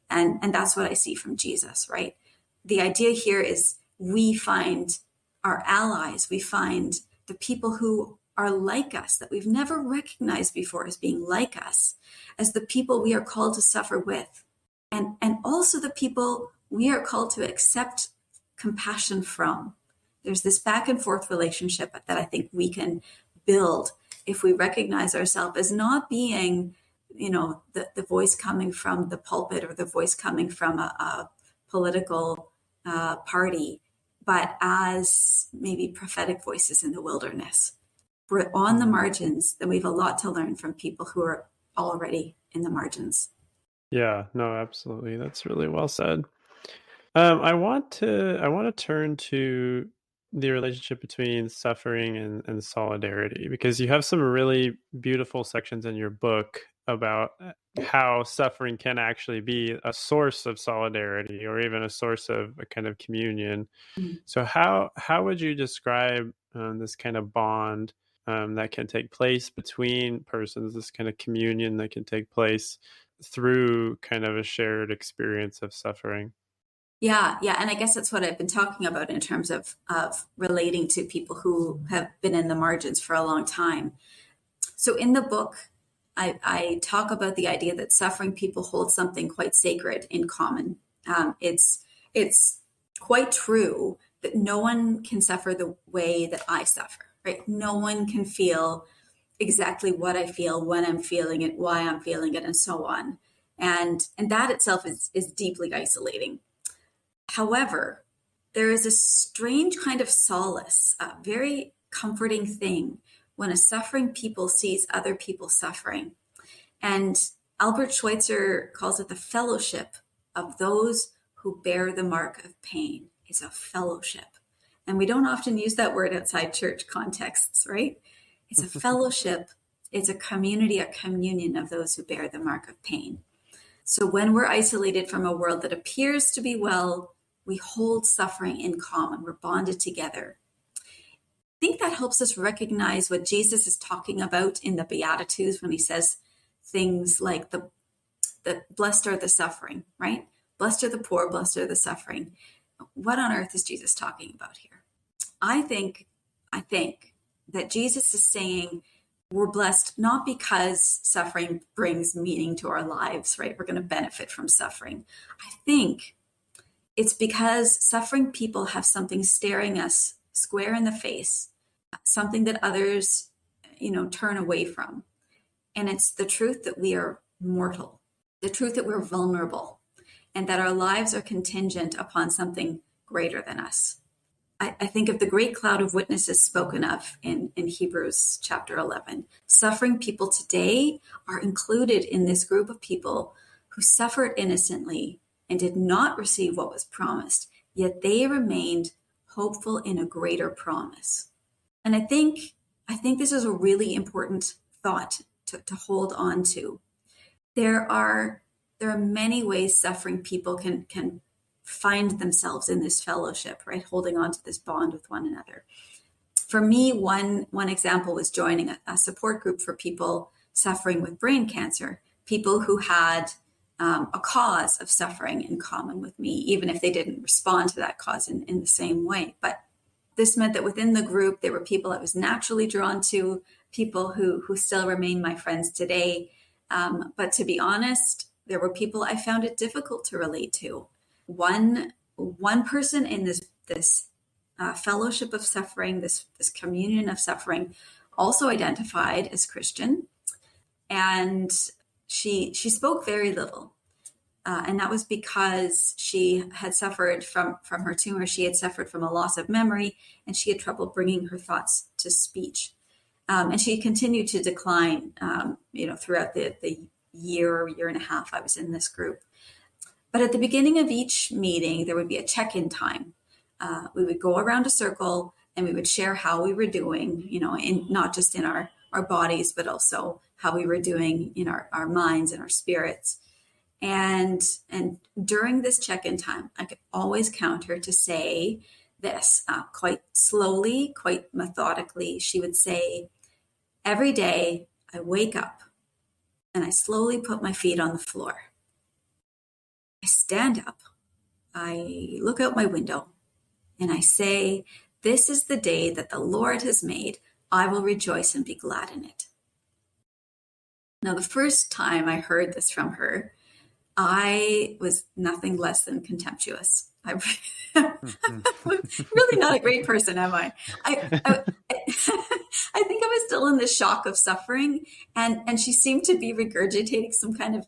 And that's what I see from Jesus, right? The idea here is we find our allies, we find the people who are like us, that we've never recognized before as being like us, as the people we are called to suffer with. And also the people we are called to accept compassion from. There's this back and forth relationship that I think we can build if we recognize ourselves as not being, the voice coming from the pulpit or the voice coming from a political party, but as maybe prophetic voices in the wilderness. If we're on the margins, then we have a lot to learn from people who are already in the margins. Yeah, no, absolutely. That's really well said. I want to turn to the relationship between suffering and solidarity, because you have some really beautiful sections in your book about how suffering can actually be a source of solidarity or even a source of a kind of communion. So how would you describe this kind of bond that can take place between persons, this kind of communion that can take place through kind of a shared experience of suffering? Yeah. And I guess that's what I've been talking about in terms of relating to people who have been in the margins for a long time. So in the book, I talk about the idea that suffering people hold something quite sacred in common. It's quite true that no one can suffer the way that I suffer, right? No one can feel exactly what I feel, when I'm feeling it, why I'm feeling it, and so on. And that itself is deeply isolating. However, there is a strange kind of solace, a very comforting thing when a suffering people sees other people suffering. And Albert Schweitzer calls it the fellowship of those who bear the mark of pain. It's a fellowship. And we don't often use that word outside church contexts, right? It's a fellowship. It's a community, a communion of those who bear the mark of pain. So when we're isolated from a world that appears to be well, we hold suffering in common. We're bonded together. I think that helps us recognize what Jesus is talking about in the Beatitudes when he says things like the blessed are the suffering, right? Blessed are the poor, blessed are the suffering. What on earth is Jesus talking about here? I think that Jesus is saying we're blessed not because suffering brings meaning to our lives, right? We're going to benefit from suffering. I think it's because suffering people have something staring us square in the face, something that others, turn away from. And it's the truth that we are mortal, the truth that we're vulnerable, and that our lives are contingent upon something greater than us. I think of the great cloud of witnesses spoken of in Hebrews chapter 11. Suffering people today are included in this group of people who suffered innocently and did not receive what was promised, yet they remained hopeful in a greater promise. And I think this is a really important thought to hold on to. There are many ways suffering people can find themselves in this fellowship, right? Holding on to this bond with one another. For me, one example was joining a support group for people suffering with brain cancer, people who had a cause of suffering in common with me, even if they didn't respond to that cause in the same way. But this meant that within the group, there were people I was naturally drawn to, people who still remain my friends today. But to be honest, there were people I found it difficult to relate to. One person in this fellowship of suffering, this communion of suffering, also identified as Christian, and she spoke very little, and that was because she had suffered from her tumor. She had suffered from a loss of memory, and she had trouble bringing her thoughts to speech, and she continued to decline, throughout the year and a half I was in this group. But at the beginning of each meeting, there would be a check-in time. We would go around a circle and we would share how we were doing, not just in our bodies, but also how we were doing in our minds and our spirits. And during this check-in time, I could always count her to say this quite slowly, quite methodically. She would say, every day I wake up and I slowly put my feet on the floor. I stand up, I look out my window, and I say, this is the day that the Lord has made. I will rejoice and be glad in it. Now, the first time I heard this from her, I was nothing less than contemptuous. I'm really not a great person, am I? I think I was still in the shock of suffering, and she seemed to be regurgitating some kind of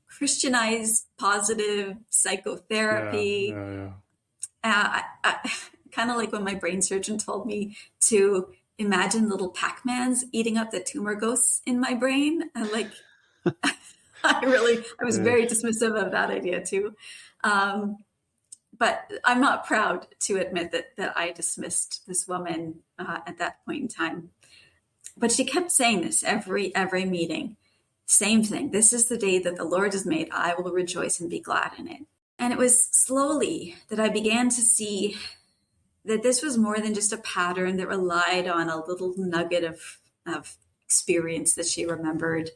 Christianized positive Yeah, psychotherapy. yeah, yeah. Kind of like when my brain surgeon told me to imagine little Pac-Mans eating up the tumor ghosts in my brain. And like, I was Yeah. very dismissive of that idea too. But I'm not proud to admit that I dismissed this woman at that point in time. But she kept saying this every meeting. Same thing. This is the day that the Lord has made. I will rejoice and be glad in it. And it was slowly that I began to see that this was more than just a pattern that relied on a little nugget of experience that she remembered.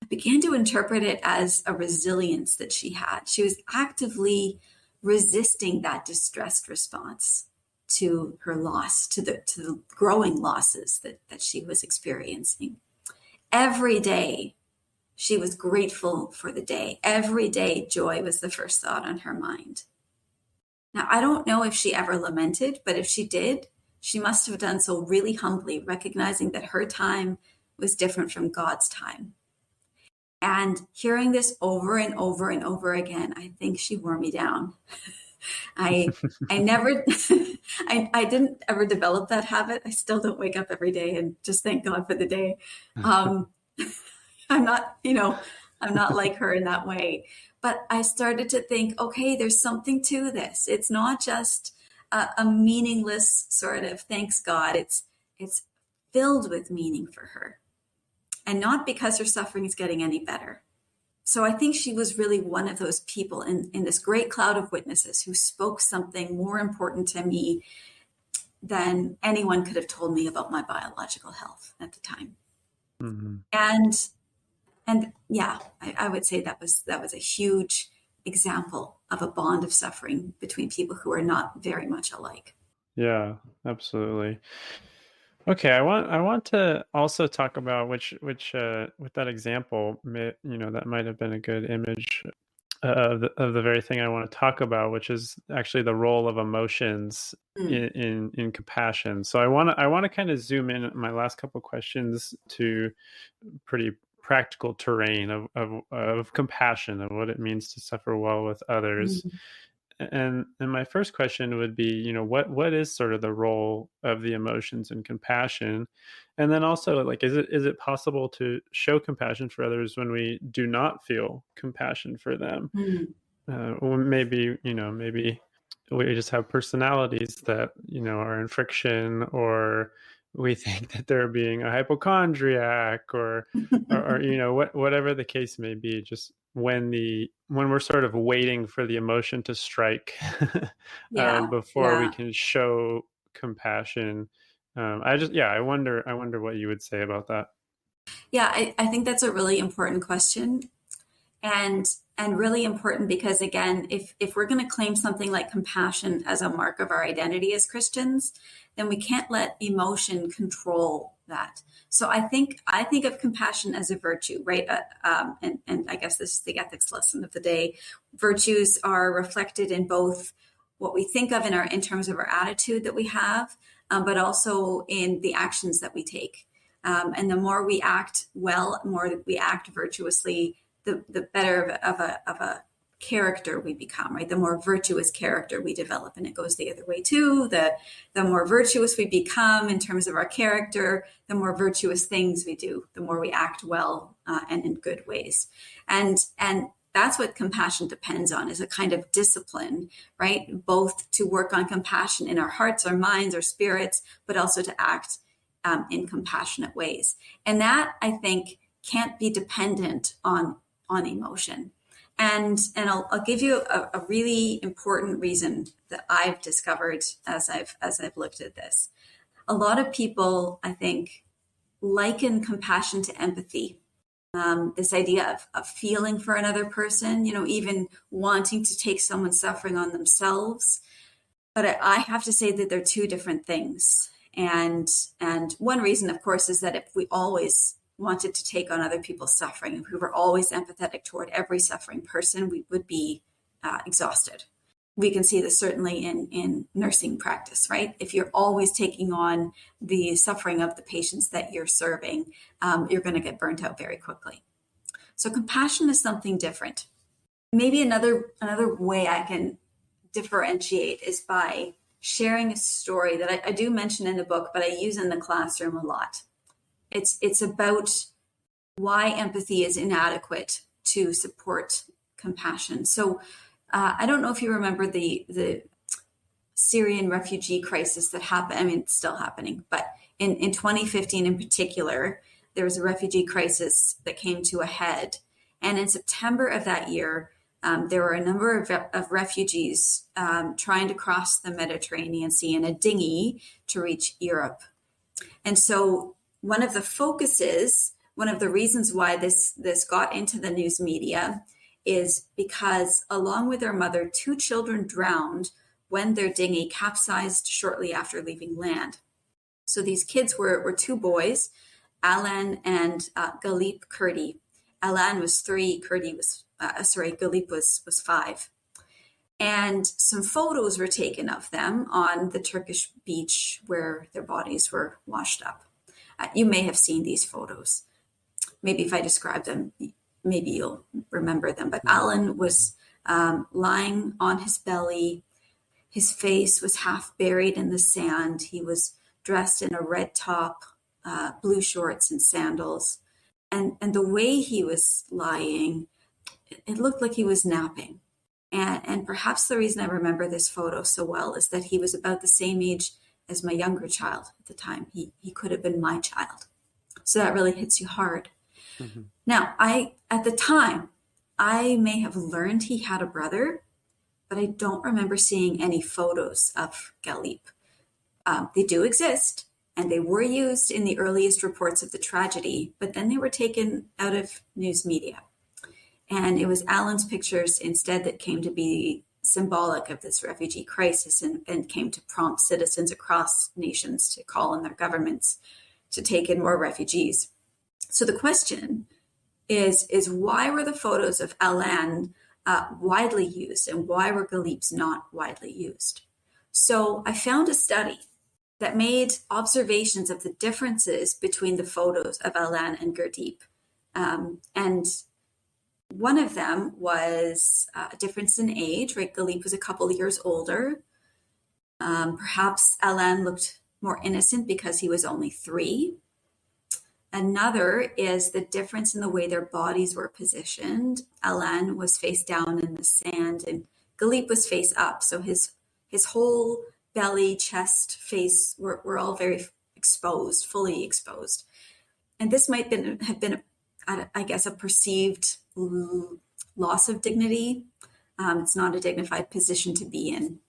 I began to interpret it as a resilience that she had. She was actively resisting that distressed response to her loss, to the growing losses that she was experiencing. Every day, she was grateful for the day. Every day, joy was the first thought on her mind. Now, I don't know if she ever lamented, but if she did, she must have done so really humbly, recognizing that her time was different from God's time. And hearing this over and over and over again, I think she wore me down. I never, I didn't ever develop that habit. I still don't wake up every day and just thank God for the day. I'm not, I'm not like her in that way. But I started to think, okay, there's something to this. It's not just a meaningless sort of thanks God. It's filled with meaning for her. And not because her suffering is getting any better. So I think she was really one of those people in this great cloud of witnesses who spoke something more important to me than anyone could have told me about my biological health at the time. Mm-hmm. And yeah, I would say that was a huge example of a bond of suffering between people who are not very much alike. Yeah, absolutely. Okay, I want to also talk about which with that example, that might have been a good image of the very thing I want to talk about, which is actually the role of emotions in compassion. So I want to kind of zoom in my last couple of questions to pretty practical terrain of compassion, of what it means to suffer well with others. And my first question would be, what is sort of the role of the emotions in compassion? And then also, like, is it possible to show compassion for others when we do not feel compassion for them? Or maybe we just have personalities that, are in friction, or we think that they're being a hypochondriac, or whatever the case may be, just when we're sort of waiting for the emotion to strike before we can show compassion. I wonder what you would say about that. Yeah, I think that's a really important question. And really important because, again, if we're going to claim something like compassion as a mark of our identity as Christians, then we can't let emotion control that. So I think of compassion as a virtue, right? And I guess this is the ethics lesson of the day. Virtues are reflected in both what we think of in terms of our attitude that we have, but also in the actions that we take. And the more we act well, the more we act virtuously, the better of a character we become, right? The more virtuous character we develop, and it goes the other way too. The more virtuous we become in terms of our character, the more virtuous things we do, the more we act well and in good ways. And that's what compassion depends on, is a kind of discipline, right? Both to work on compassion in our hearts, our minds, our spirits, but also to act in compassionate ways. And that, I think, can't be dependent on emotion. And I'll give you a really important reason that I've discovered as I've looked at this. A lot of people, I think, liken compassion to empathy. This idea of feeling for another person, even wanting to take someone's suffering on themselves. But I have to say that they're two different things. And one reason, of course, is that if we always wanted to take on other people's suffering, if we were always empathetic toward every suffering person, we would be exhausted. we can see this certainly in nursing practice, right? If you're always taking on the suffering of the patients that you're serving, you're going to get burnt out very quickly. So compassion is something different. Maybe another way I can differentiate is by sharing a story that I do mention in the book, but I use in the classroom a lot. It's about why empathy is inadequate to support compassion. So I don't know if you remember the Syrian refugee crisis that happened. I mean, it's still happening, but in 2015 in particular, there was a refugee crisis that came to a head. And in September of that year, there were a number of refugees trying to cross the Mediterranean Sea in a dinghy to reach Europe. And so one of the reasons why this got into the news media is because, along with their mother, 2 children drowned when their dinghy capsized shortly after leaving land. So these kids were 2 boys, Alan and Galip Kurdi. Alan was 3, Galip was 5. And some photos were taken of them on the Turkish beach where their bodies were washed up. You may have seen these photos. Maybe if I describe them, maybe you'll remember them. But Alan was lying on his belly. His face was half buried in the sand. He was dressed in a red top, blue shorts and sandals. And the way he was lying, it looked like he was napping. And perhaps the reason I remember this photo so well is that he was about the same age as my younger child at the time. He could have been my child. So that really hits you hard. Mm-hmm. Now, at the time, I may have learned he had a brother, but I don't remember seeing any photos of Galip. They do exist, and they were used in the earliest reports of the tragedy, but then they were taken out of news media. And it was Alan's pictures instead that came to be symbolic of this refugee crisis and came to prompt citizens across nations to call on their governments to take in more refugees. So the question is why were the photos of Alan widely used, and why were Galip's not widely used? So I found a study that made observations of the differences between the photos of Alan and Galip. And one of them was a difference in age, right? Galip was a couple of years older. Perhaps Alan looked more innocent because he was only 3. Another is the difference in the way their bodies were positioned. Alan was face down in the sand and Galip was face up. So his whole belly, chest, face were all very exposed, fully exposed. And this might have been, I guess, a perceived loss of dignity. It's not a dignified position to be in.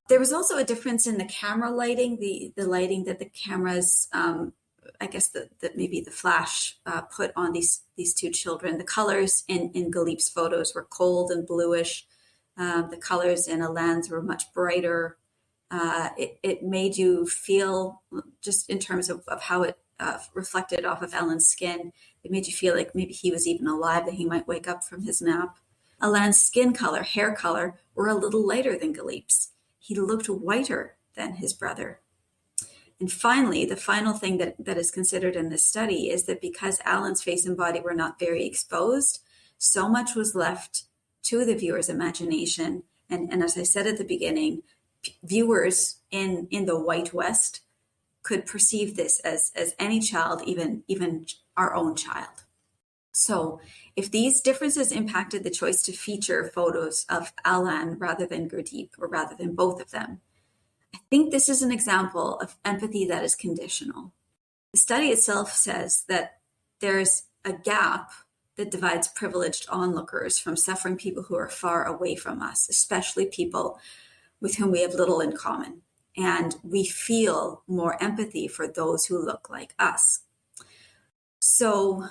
There was also a difference in the camera lighting, the lighting that the cameras, I guess that maybe the flash put on these 2 children. The colors in Galip's photos were cold and bluish. The colors in Alan's were much brighter. It made you feel, just in terms of how it reflected off of Alan's skin, it made you feel like maybe he was even alive, that he might wake up from his nap. Alan's skin color, hair color, were a little lighter than Galip's. He looked whiter than his brother. And finally, the final thing that is considered in this study is that because Alan's face and body were not very exposed, so much was left to the viewer's imagination. And as I said at the beginning, viewers in the white West could perceive this as any child, even our own child. So if these differences impacted the choice to feature photos of Alan rather than Gurdjieff, or rather than both of them, I think this is an example of empathy that is conditional. The study itself says that there's a gap that divides privileged onlookers from suffering people who are far away from us, especially people with whom we have little in common. And we feel more empathy for those who look like us. So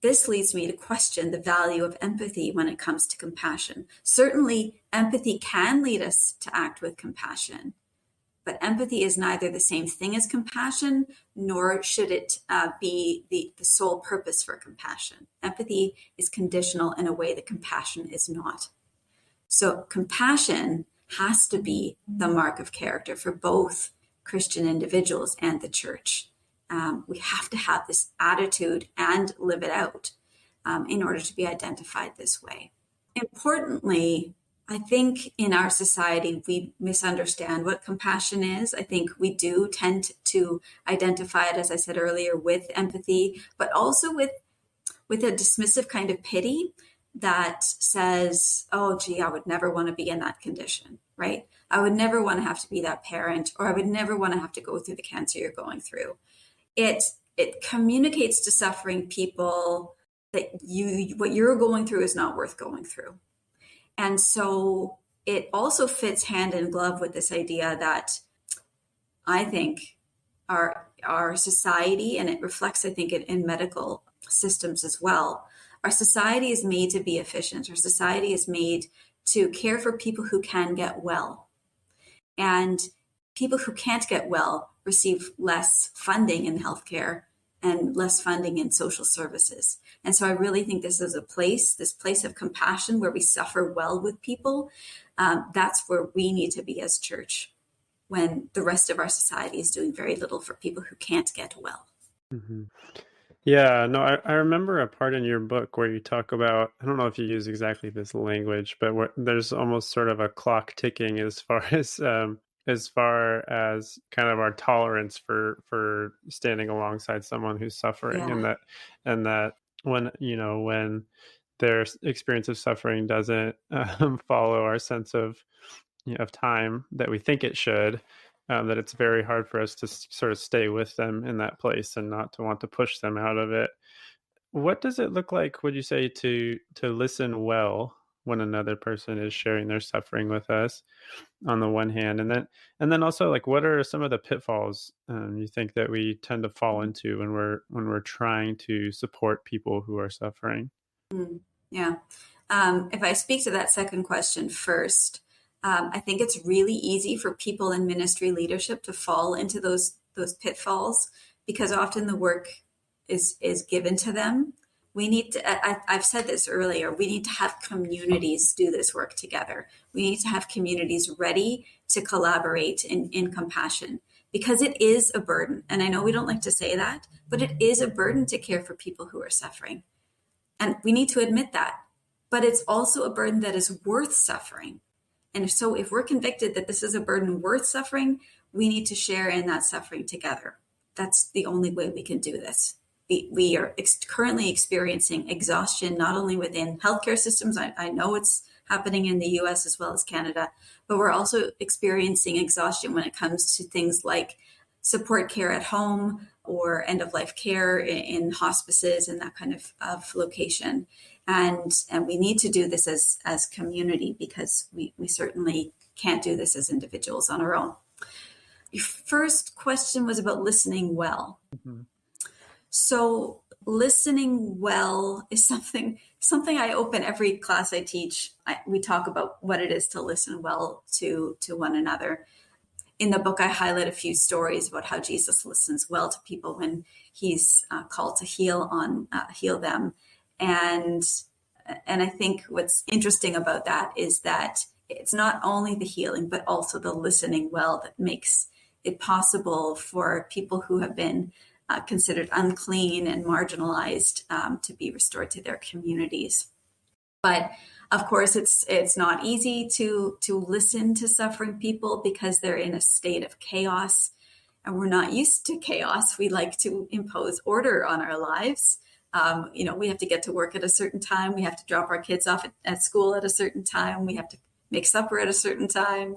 this leads me to question the value of empathy when it comes to compassion. Certainly, empathy can lead us to act with compassion, but empathy is neither the same thing as compassion, nor should it be the sole purpose for compassion. Empathy is conditional in a way that compassion is not. So compassion has to be the mark of character for both Christian individuals and the church. We have to have this attitude and live it out in order to be identified this way. Importantly, I think in our society, we misunderstand what compassion is. I think we do tend to identify it, as I said earlier, with empathy, but also with a dismissive kind of pity that says, oh, gee, I would never want to be in that condition, right? I would never want to have to be that parent, or I would never want to have to go through the cancer you're going through. It communicates to suffering people that what you're going through is not worth going through. And so it also fits hand in glove with this idea that I think our society, and it reflects, I think, in medical systems as well, our society is made to be efficient. Our society is made to care for people who can get well. And people who can't get well receive less funding in healthcare and less funding in social services. And so I really think this is this place of compassion where we suffer well with people. That's where we need to be as church when the rest of our society is doing very little for people who can't get well. Mm-hmm. Yeah, no, I remember a part in your book where you talk about, I don't know if you use exactly this language, but there's almost sort of a clock ticking as far as kind of our tolerance for standing alongside someone who's suffering, Yeah. and that when their experience of suffering doesn't follow our sense of time that we think it should, that it's very hard for us to sort of stay with them in that place and not to want to push them out of it. What does it look like, would you say, to listen well when another person is sharing their suffering with us, on the one hand, and then also, like, what are some of the pitfalls you think that we tend to fall into when we're trying to support people who are suffering? Yeah. If I speak to that second question first, I think it's really easy for people in ministry leadership to fall into those pitfalls because often the work is given to them. We need to, I've said this earlier, we need to have communities do this work together. We need to have communities ready to collaborate in compassion, because it is a burden. And I know we don't like to say that, but it is a burden to care for people who are suffering. And we need to admit that. But it's also a burden that is worth suffering. And so if we're convicted that this is a burden worth suffering, we need to share in that suffering together. That's the only way we can do this. We are currently experiencing exhaustion, not only within healthcare systems. I know it's happening in the US as well as Canada, but we're also experiencing exhaustion when it comes to things like support care at home or end-of-life care in hospices and that kind of location. And we need to do this as community, because we certainly can't do this as individuals on our own. Your first question was about listening well. Mm-hmm. So listening well is something I open every class I teach. We talk about what it is to listen well to one another. In the book, I highlight a few stories about how Jesus listens well to people when he's called to heal them. And I think what's interesting about that is that it's not only the healing, but also the listening well that makes it possible for people who have been considered unclean and marginalized to be restored to their communities. But of course, it's not easy to listen to suffering people because they're in a state of chaos, and we're not used to chaos. We like to impose order on our lives. We have to get to work at a certain time. We have to drop our kids off at school at a certain time. We have to make supper at a certain time.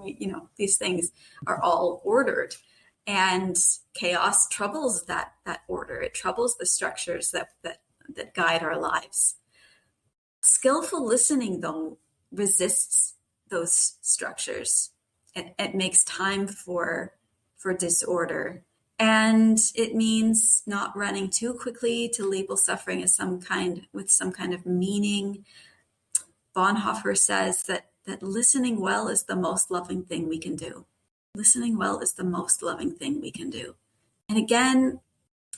These things are all ordered. And chaos troubles that order. It troubles the structures that guide our lives. Skillful listening, though, resists those structures. It makes time for disorder. And it means not running too quickly to label suffering as with some kind of meaning. Bonhoeffer says that listening well is the most loving thing we can do. Listening well is the most loving thing we can do. And again,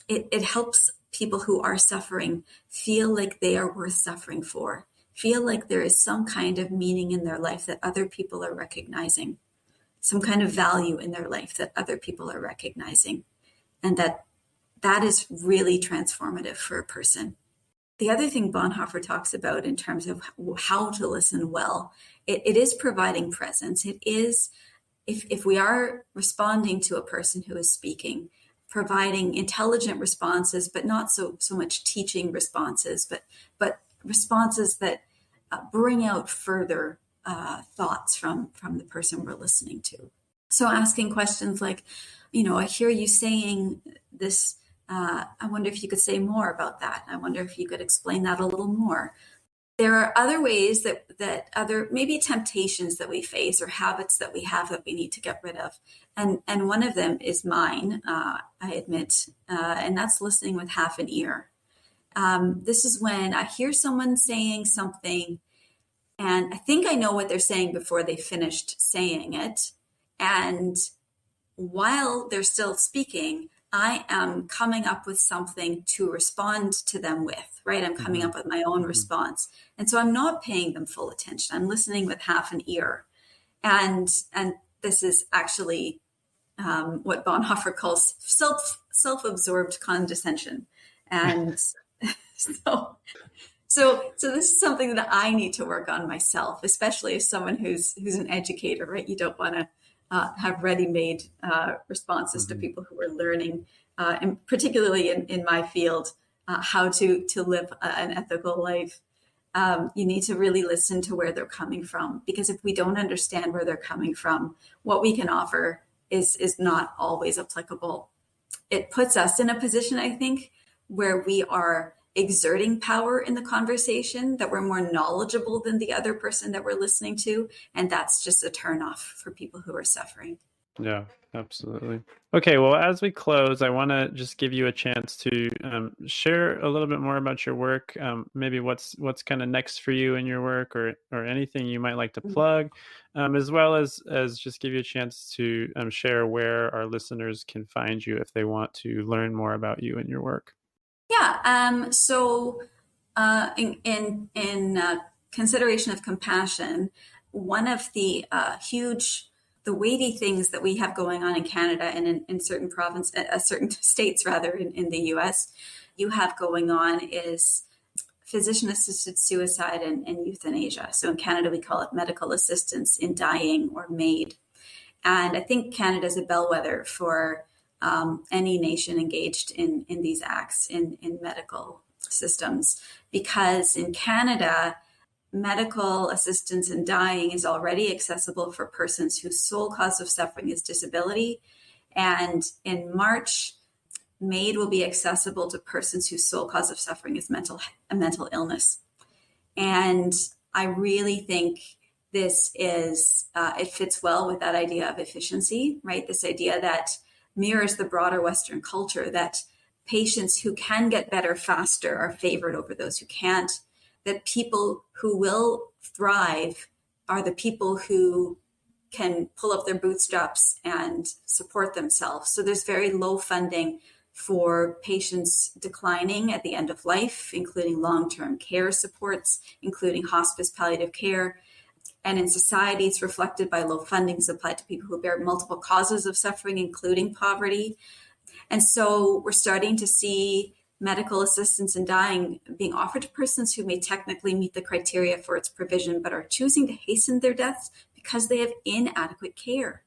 it helps people who are suffering feel like they are worth suffering for. feel like there is some kind of meaning in their life that other people are recognizing, some kind of value in their life that other people are recognizing, and that is really transformative for a person. The other thing Bonhoeffer talks about in terms of how to listen well, it is providing presence. It is, if we are responding to a person who is speaking, providing intelligent responses, but not so much teaching responses, but responses that bring out further thoughts from the person we're listening to. So asking questions like, I hear you saying this. I wonder if you could say more about that. I wonder if you could explain that a little more. There are other ways that other maybe temptations that we face or habits that we have that we need to get rid of. And one of them is mine, I admit, and that's listening with half an ear. This is when I hear someone saying something and I think I know what they're saying before they finished saying it. And while they're still speaking, I am coming up with something to respond to them with, right? I'm coming up with my own response. And so I'm not paying them full attention. I'm listening with half an ear. And this is actually what Bonhoeffer calls self-absorbed condescension. And so this is something that I need to work on myself, especially as someone who's an educator, right? You don't want to have ready-made responses to people who are learning, and particularly in my field, how to live an ethical life. You need to really listen to where they're coming from, because if we don't understand where they're coming from, what we can offer is not always applicable. It puts us in a position, I think, where we are exerting power in the conversation, that we're more knowledgeable than the other person that we're listening to. And that's just a turnoff for people who are suffering. Yeah, absolutely. Okay, well, as we close, I want to just give you a chance to share a little bit more about your work, maybe what's kind of next for you in your work, or anything you might like to plug, as well as just give you a chance to share where our listeners can find you if they want to learn more about you and your work. Yeah. So in consideration of compassion, one of the the weighty things that we have going on in Canada and in certain certain states rather in the U.S. you have going on is physician-assisted suicide and euthanasia. So in Canada, we call it medical assistance in dying, or MAID. And I think Canada is a bellwether for any nation engaged in these acts in medical systems, because in Canada, medical assistance in dying is already accessible for persons whose sole cause of suffering is disability. And in March, MAID will be accessible to persons whose sole cause of suffering is a mental illness. And I really think this is, it fits well with that idea of efficiency, right? This idea that mirrors the broader Western culture, that patients who can get better faster are favored over those who can't, that people who will thrive are the people who can pull up their bootstraps and support themselves. So there's very low funding for patients declining at the end of life, including long-term care supports, including hospice palliative care. And in society, it's reflected by low fundings applied to people who bear multiple causes of suffering, including poverty. And so we're starting to see medical assistance in dying being offered to persons who may technically meet the criteria for its provision, but are choosing to hasten their deaths because they have inadequate care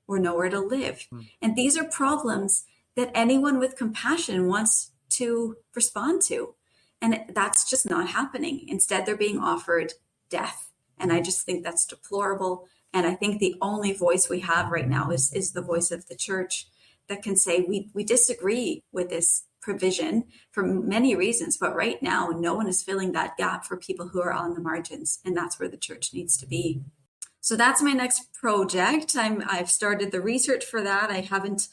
or nowhere to live. And these are problems that anyone with compassion wants to respond to. And that's just not happening. Instead, they're being offered death. And I just think that's deplorable. And I think the only voice we have right now is the voice of the church that can say we disagree with this provision for many reasons, but right now no one is filling that gap for people who are on the margins, and that's where the church needs to be. So that's my next project. I've started the research for that. I haven't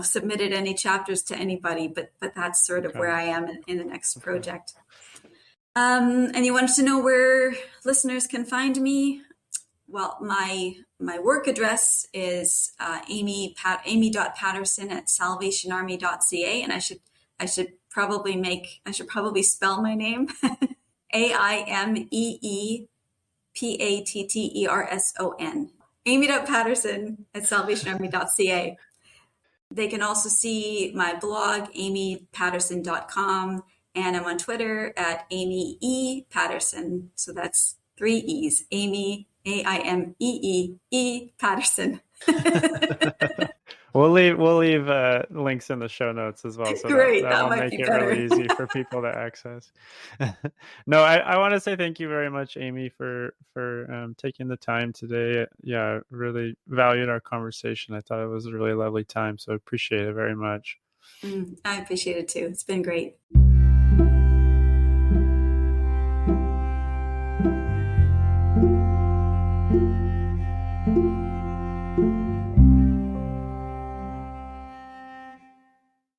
submitted any chapters to anybody, but that's sort of where I am in the next project. And you wanted to know where listeners can find me? Well, my work address is aimee.patterson@salvationarmy.ca, and I should probably spell my name AIMEEPATTERSON. Aimee.Patterson@salvationarmy.ca. They can also see my blog, aimeepatterson.com, and I'm on Twitter at Aimee E. Patterson. So that's 3 E's. Aimee, AIMEE Patterson. We'll leave links in the show notes as well, so Great, that will might make be it better. really easy for people to access. No, I want to say thank you very much, Aimee, for taking the time today. Yeah, really valued our conversation. I thought it was a really lovely time, so appreciate it very much. I appreciate it too. It's been great.